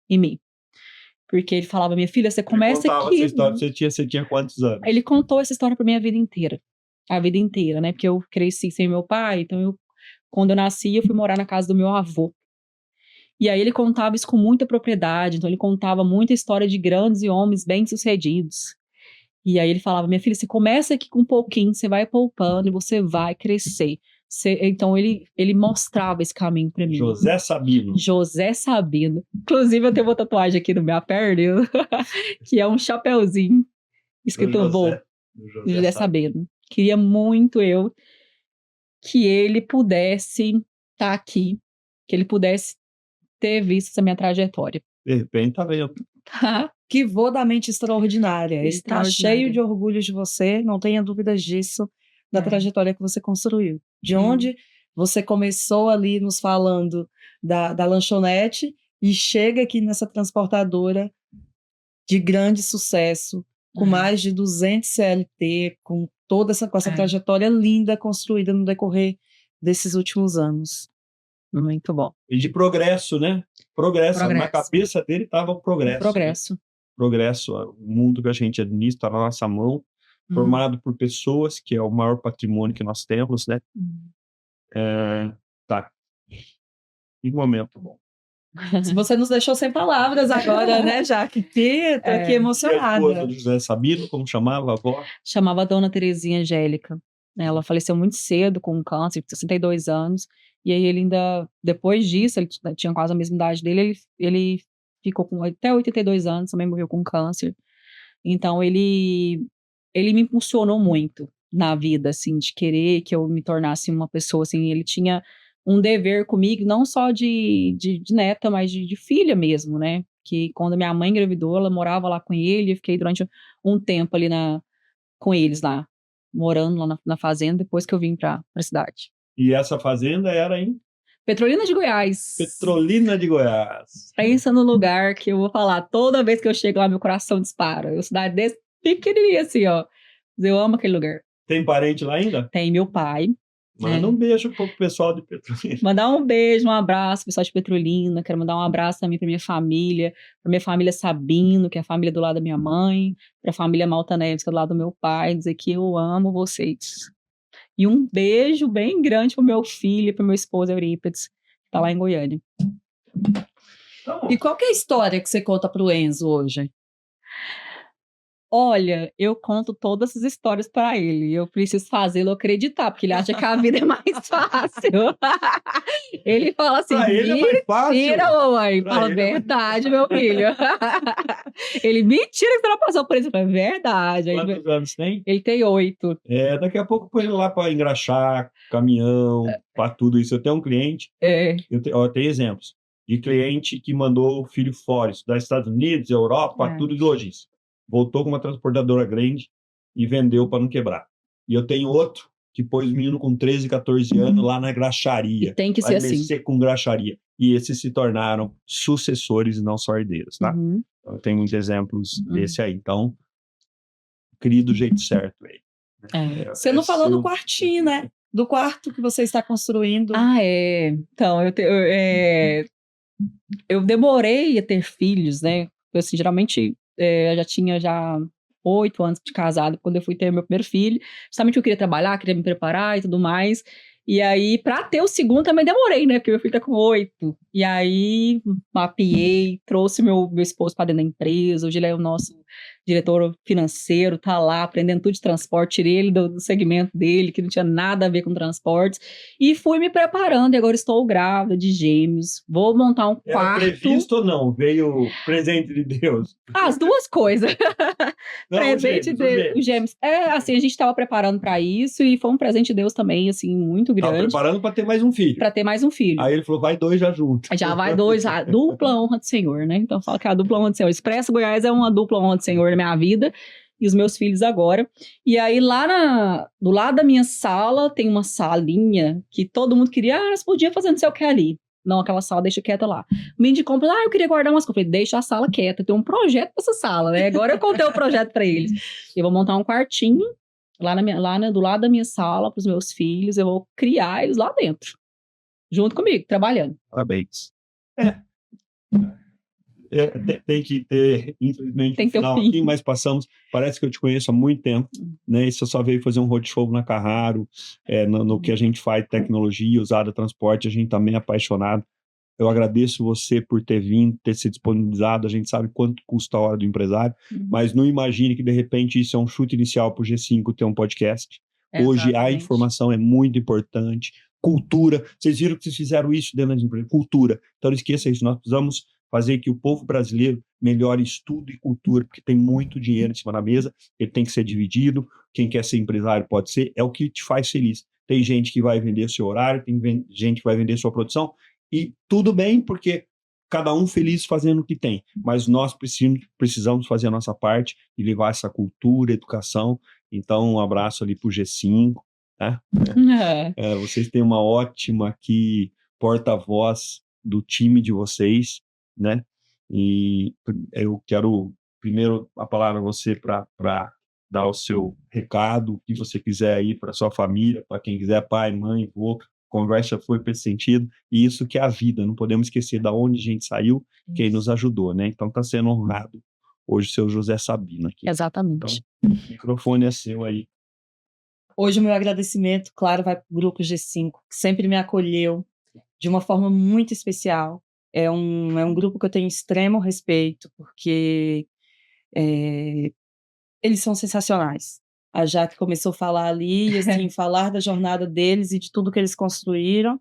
em mim. Porque ele falava, minha filha, você começa aqui. Essa história, você tinha quantos anos? Ele contou essa história para mim a vida inteira. A vida inteira, né? Porque eu cresci sem meu pai, então quando eu nasci, eu fui morar na casa do meu avô. E aí ele contava isso com muita propriedade, então ele contava muita história de grandes e homens bem-sucedidos. E aí ele falava, minha filha, você começa aqui com um pouquinho, você vai poupando e você vai crescer. Então, ele mostrava esse caminho para mim. José Sabino. José Sabino. Inclusive, eu tenho uma tatuagem aqui no minha perna, que é um chapeuzinho escrito José Sabino. Queria muito que ele pudesse estar aqui, que ele pudesse ter visto essa minha trajetória. De repente, tá vendo. Que vô da mente extraordinária. Ele está cheio de orgulho de você, não tenha dúvidas disso, da trajetória que você construiu. De onde você começou ali nos falando da lanchonete e chega aqui nessa transportadora de grande sucesso, com mais de 200 CLT, com essa trajetória linda construída no decorrer desses últimos anos. Muito bom. E de progresso, né? Progresso. Na cabeça dele estava o progresso. Progresso. Né? Progresso, o mundo que a gente administra na nossa mão, formado por pessoas, que é o maior patrimônio que nós temos, né? Tá. Que momento bom. Você nos deixou sem palavras agora, né, Jaque? Tô aqui emocionada. E a esposa do José Sabino, como chamava a avó? Chamava a dona Terezinha Angélica. Ela faleceu muito cedo, com um câncer, de 62 anos. E aí ele ainda, depois disso, ele tinha quase a mesma idade dele, ele ficou com até 82 anos, também morreu com câncer. Então ele me impulsionou muito na vida, assim, de querer que eu me tornasse uma pessoa, assim, ele tinha um dever comigo, não só de neta, mas de filha mesmo, né? Que quando minha mãe engravidou, ela morava lá com ele, eu fiquei durante um tempo ali com eles lá, morando lá na fazenda, depois que eu vim pra cidade. E essa fazenda era em? Petrolina de Goiás. Petrolina de Goiás. Pensa no lugar que eu vou falar, toda vez que eu chego lá, meu coração dispara. Eu cidade desse pequenininha assim, ó. Eu amo aquele lugar. Tem parente lá ainda? Tem meu pai. Manda um beijo pro pessoal de Petrolina. Mandar um beijo, um abraço pro pessoal de Petrolina. Quero mandar um abraço também pra minha família Sabino, que é a família do lado da minha mãe, pra família Malta Neves, que é do lado do meu pai, dizer que eu amo vocês. E um beijo bem grande pro meu filho, pro meu esposo Eurípides, que tá lá em Goiânia. E qual que é a história que você conta pro Enzo hoje? Olha, eu conto todas essas histórias para ele. Eu preciso fazê-lo acreditar, porque ele acha que a vida é mais fácil. Ele fala assim, mentira, mamãe. Fala, verdade, meu filho. Ele, mentira que você não passou por isso. Eu falei, verdade. Quantos anos tem? Ele tem 8. Daqui a pouco põe ele lá para engraxar, caminhão, para tudo isso. Eu tenho um cliente, eu tenho exemplos, de cliente que mandou o filho fora, estudar nos Estados Unidos, Europa, tudo de logística. Voltou com uma transportadora grande e vendeu para não quebrar. E eu tenho outro que pôs o menino com 13, 14 anos lá na graxaria. E tem que ser assim. Vai com graxaria. E esses se tornaram sucessores e não só herdeiros, tá? Eu tenho muitos exemplos desse aí. Então, crie do jeito certo aí. Você não falou do quartinho, né? Do quarto que você está construindo. Então, eu demorei a ter filhos, né? Eu, assim, geralmente... eu já tinha 8 anos de casado quando eu fui ter meu primeiro filho. Justamente eu queria trabalhar, queria me preparar e tudo mais. E aí, pra ter o segundo também demorei, né? Porque meu filho tá com 8. E aí, mapeei, trouxe meu esposo pra dentro da empresa. Hoje ele é o nosso diretor financeiro, tá lá aprendendo tudo de transporte. Tirei ele do segmento dele, que não tinha nada a ver com transportes. E fui me preparando. E agora estou grávida de gêmeos. Vou montar um quarto. Era previsto ou não? Veio presente de Deus? As duas coisas. Não, presente de gêmeos. Assim, a gente estava preparando para isso e foi um presente de Deus também, assim, muito grande. Tava preparando para ter mais um filho. Para ter mais um filho. Aí ele falou, vai 2 já junto. Já vai 2, a dupla honra do Senhor, né? Então fala que a dupla honra do Senhor. Expresso Goiás é uma dupla honra do Senhor na minha vida e os meus filhos agora. E aí lá do lado da minha sala tem uma salinha que todo mundo queria, você podia fazer não sei o que ali. Não, aquela sala deixa quieta lá. O menino de compra, eu queria guardar umas coisas. Eu falei, deixa a sala quieta, tem um projeto pra essa sala, né? Agora eu contei o projeto para eles. Eu vou montar um quartinho lá do lado da minha sala pros meus filhos, eu vou criar eles lá dentro. Junto comigo, trabalhando. Parabéns. Tem que ter, infelizmente, tem que ter final aqui, mas passamos, parece que eu te conheço há muito tempo, né? E você só veio fazer um roadshow na Carraro, no que a gente faz, tecnologia, usada, transporte, a gente também é apaixonado. Eu agradeço você por ter vindo, ter se disponibilizado, a gente sabe quanto custa a hora do empresário, mas não imagine que, de repente, isso é um chute inicial para o G5 ter um podcast, Hoje a Exatamente. informação é muito importante. Cultura. Vocês viram que vocês fizeram isso dentro das empresas. Cultura. Então não esqueça isso. Nós precisamos fazer que o povo brasileiro melhore estudo e cultura, porque tem muito dinheiro em cima da mesa, ele tem que ser dividido. Quem quer ser empresário pode ser, é o que te faz feliz. Tem gente que vai vender seu horário, tem gente que vai vender sua produção, e tudo bem, porque cada um feliz fazendo o que tem, mas nós precisamos fazer a nossa parte e levar essa cultura, educação. Então, um abraço ali para o G5, tá? Vocês têm uma ótima aqui porta-voz do time de vocês, né? E eu quero primeiro a palavra a você para dar o seu recado, o que você quiser aí para sua família, para quem quiser, pai, mãe, avô. Conversa foi para esse sentido, e isso que é a vida, não podemos esquecer de onde a gente saiu, quem nos ajudou, né? Então está sendo honrado hoje o seu José Sabino aqui. Exatamente. Então, o microfone é seu aí. Hoje o meu agradecimento, claro, vai para o Grupo G5, que sempre me acolheu de uma forma muito especial. É um grupo que eu tenho extremo respeito, porque eles são sensacionais. A Jaque começou a falar ali, e assim, falar da jornada deles e de tudo que eles construíram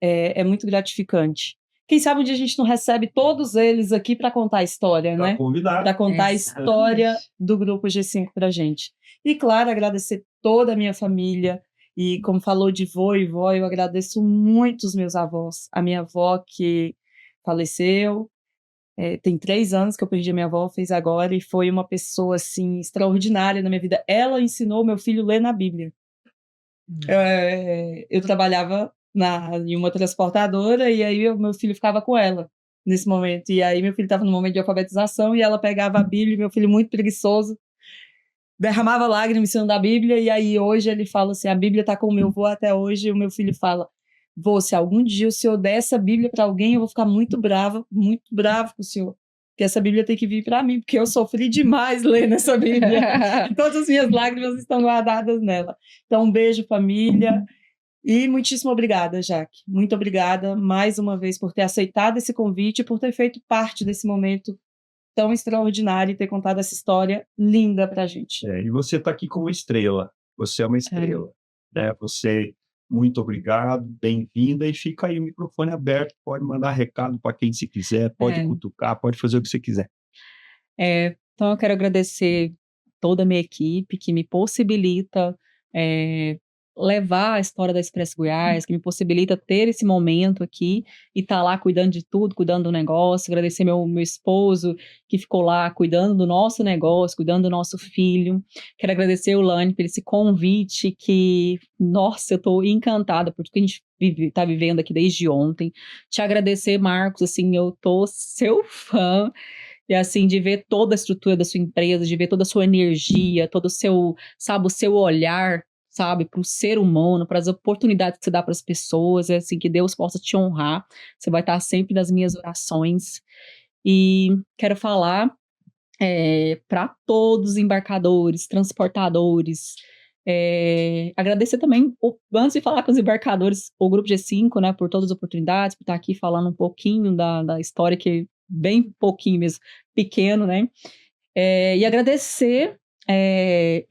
é muito gratificante. Quem sabe um dia a gente não recebe todos eles aqui para contar a história, né? Para contar a história do Grupo G5 para a gente. E, claro, agradecer toda a minha família. E, como falou de vô e vó, eu agradeço muito os meus avós. A minha avó, que faleceu, tem 3 anos que eu perdi a minha avó, fez agora, e foi uma pessoa, assim, extraordinária na minha vida. Ela ensinou meu filho a ler na Bíblia. Eu trabalhava em uma transportadora, e aí o meu filho ficava com ela nesse momento. E aí meu filho estava no momento de alfabetização, e ela pegava a Bíblia, e meu filho muito preguiçoso, derramava lágrimas ensinando a Bíblia, e aí hoje ele fala assim, a Bíblia está com o meu vô até hoje, e o meu filho fala, vô, se algum dia o senhor der essa Bíblia para alguém, eu vou ficar muito bravo com o senhor, porque essa Bíblia tem que vir para mim, porque eu sofri demais lendo essa Bíblia, e todas as minhas lágrimas estão guardadas nela. Então, um beijo, família, e muitíssimo obrigada, Jaque. Muito obrigada, mais uma vez, por ter aceitado esse convite, por ter feito parte desse momento tão extraordinário e ter contado essa história linda pra gente. E você está aqui como estrela. Você é uma estrela. Né? Você, muito obrigado, bem-vinda, e fica aí o microfone aberto, pode mandar recado para quem se quiser, pode cutucar, pode fazer o que você quiser. Então eu quero agradecer toda a minha equipe que me possibilita levar a história da Expresso Goiás, que me possibilita ter esse momento aqui e estar lá cuidando de tudo, cuidando do negócio. Agradecer meu esposo que ficou lá cuidando do nosso negócio, cuidando do nosso filho. Quero agradecer o Lani por esse convite que, nossa, eu estou encantada por tudo que a gente está vivendo aqui desde ontem. Te agradecer, Marcos, assim, eu tô seu fã. E assim, de ver toda a estrutura da sua empresa, de ver toda a sua energia, todo o seu, sabe, o seu olhar, sabe, para o ser humano, para as oportunidades que você dá para as pessoas, é assim, que Deus possa te honrar. Você vai estar sempre nas minhas orações. E quero falar para todos os embarcadores, transportadores, agradecer também, antes de falar com os embarcadores, o Grupo G5, né, por todas as oportunidades, por estar aqui falando um pouquinho da história, que bem pouquinho mesmo, pequeno, né, e agradecer,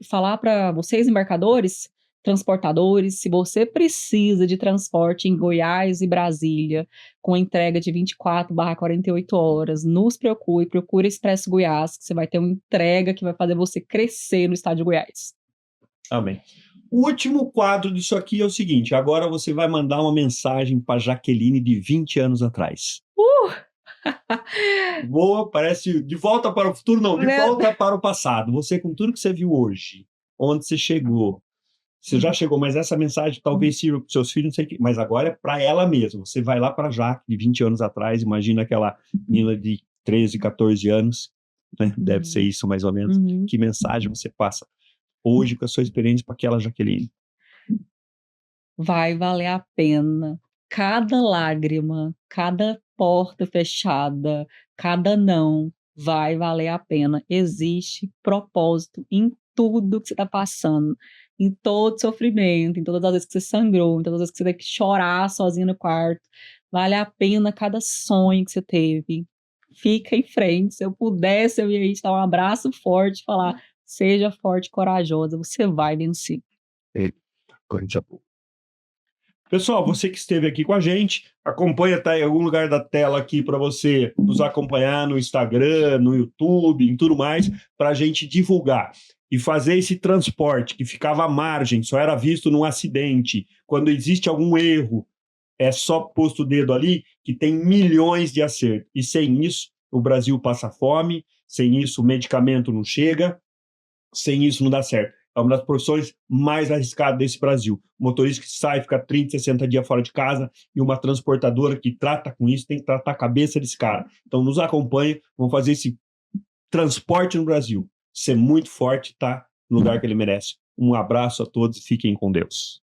falar para vocês, embarcadores, transportadores, se você precisa de transporte em Goiás e Brasília, com entrega de 24/48 horas, nos procure Expresso Goiás, que você vai ter uma entrega que vai fazer você crescer no estado de Goiás. Amém. O último quadro disso aqui é o seguinte, agora você vai mandar uma mensagem para Jaqueline de 20 anos atrás. Boa, parece de volta para o futuro, não, de volta para o passado. Você, com tudo que você viu hoje, onde você chegou, você já chegou, mas essa mensagem talvez sirva para os seus filhos, não sei o que, mas agora é para ela mesma. Você vai lá para Jaque, de 20 anos atrás, imagina aquela menina de 13, 14 anos, né? Deve ser isso mais ou menos. Que mensagem você passa hoje com a sua experiência para aquela Jaqueline? Vai valer a pena. Cada lágrima, cada porta fechada, cada não, vai valer a pena. Existe propósito em tudo que você está passando, em todo sofrimento, em todas as vezes que você sangrou, em todas as vezes que você teve que chorar sozinho no quarto. Vale a pena cada sonho que você teve. Fica em frente. Se eu pudesse, eu ia te dar um abraço forte e falar: seja forte e corajosa, você vai vencer. Coisa boa. Pessoal, você que esteve aqui com a gente, acompanha, tá em algum lugar da tela aqui para você nos acompanhar no Instagram, no YouTube, em tudo mais, para a gente divulgar e fazer esse transporte que ficava à margem, só era visto num acidente. Quando existe algum erro, é só posto o dedo ali, que tem milhões de acertos. E sem isso, o Brasil passa fome, sem isso o medicamento não chega, sem isso não dá certo. É uma das profissões mais arriscadas desse Brasil. O motorista que sai, fica 30, 60 dias fora de casa, e uma transportadora que trata com isso, tem que tratar a cabeça desse cara. Então nos acompanhe, vamos fazer esse transporte no Brasil. Ser muito forte, tá no lugar que ele merece. Um abraço a todos e fiquem com Deus.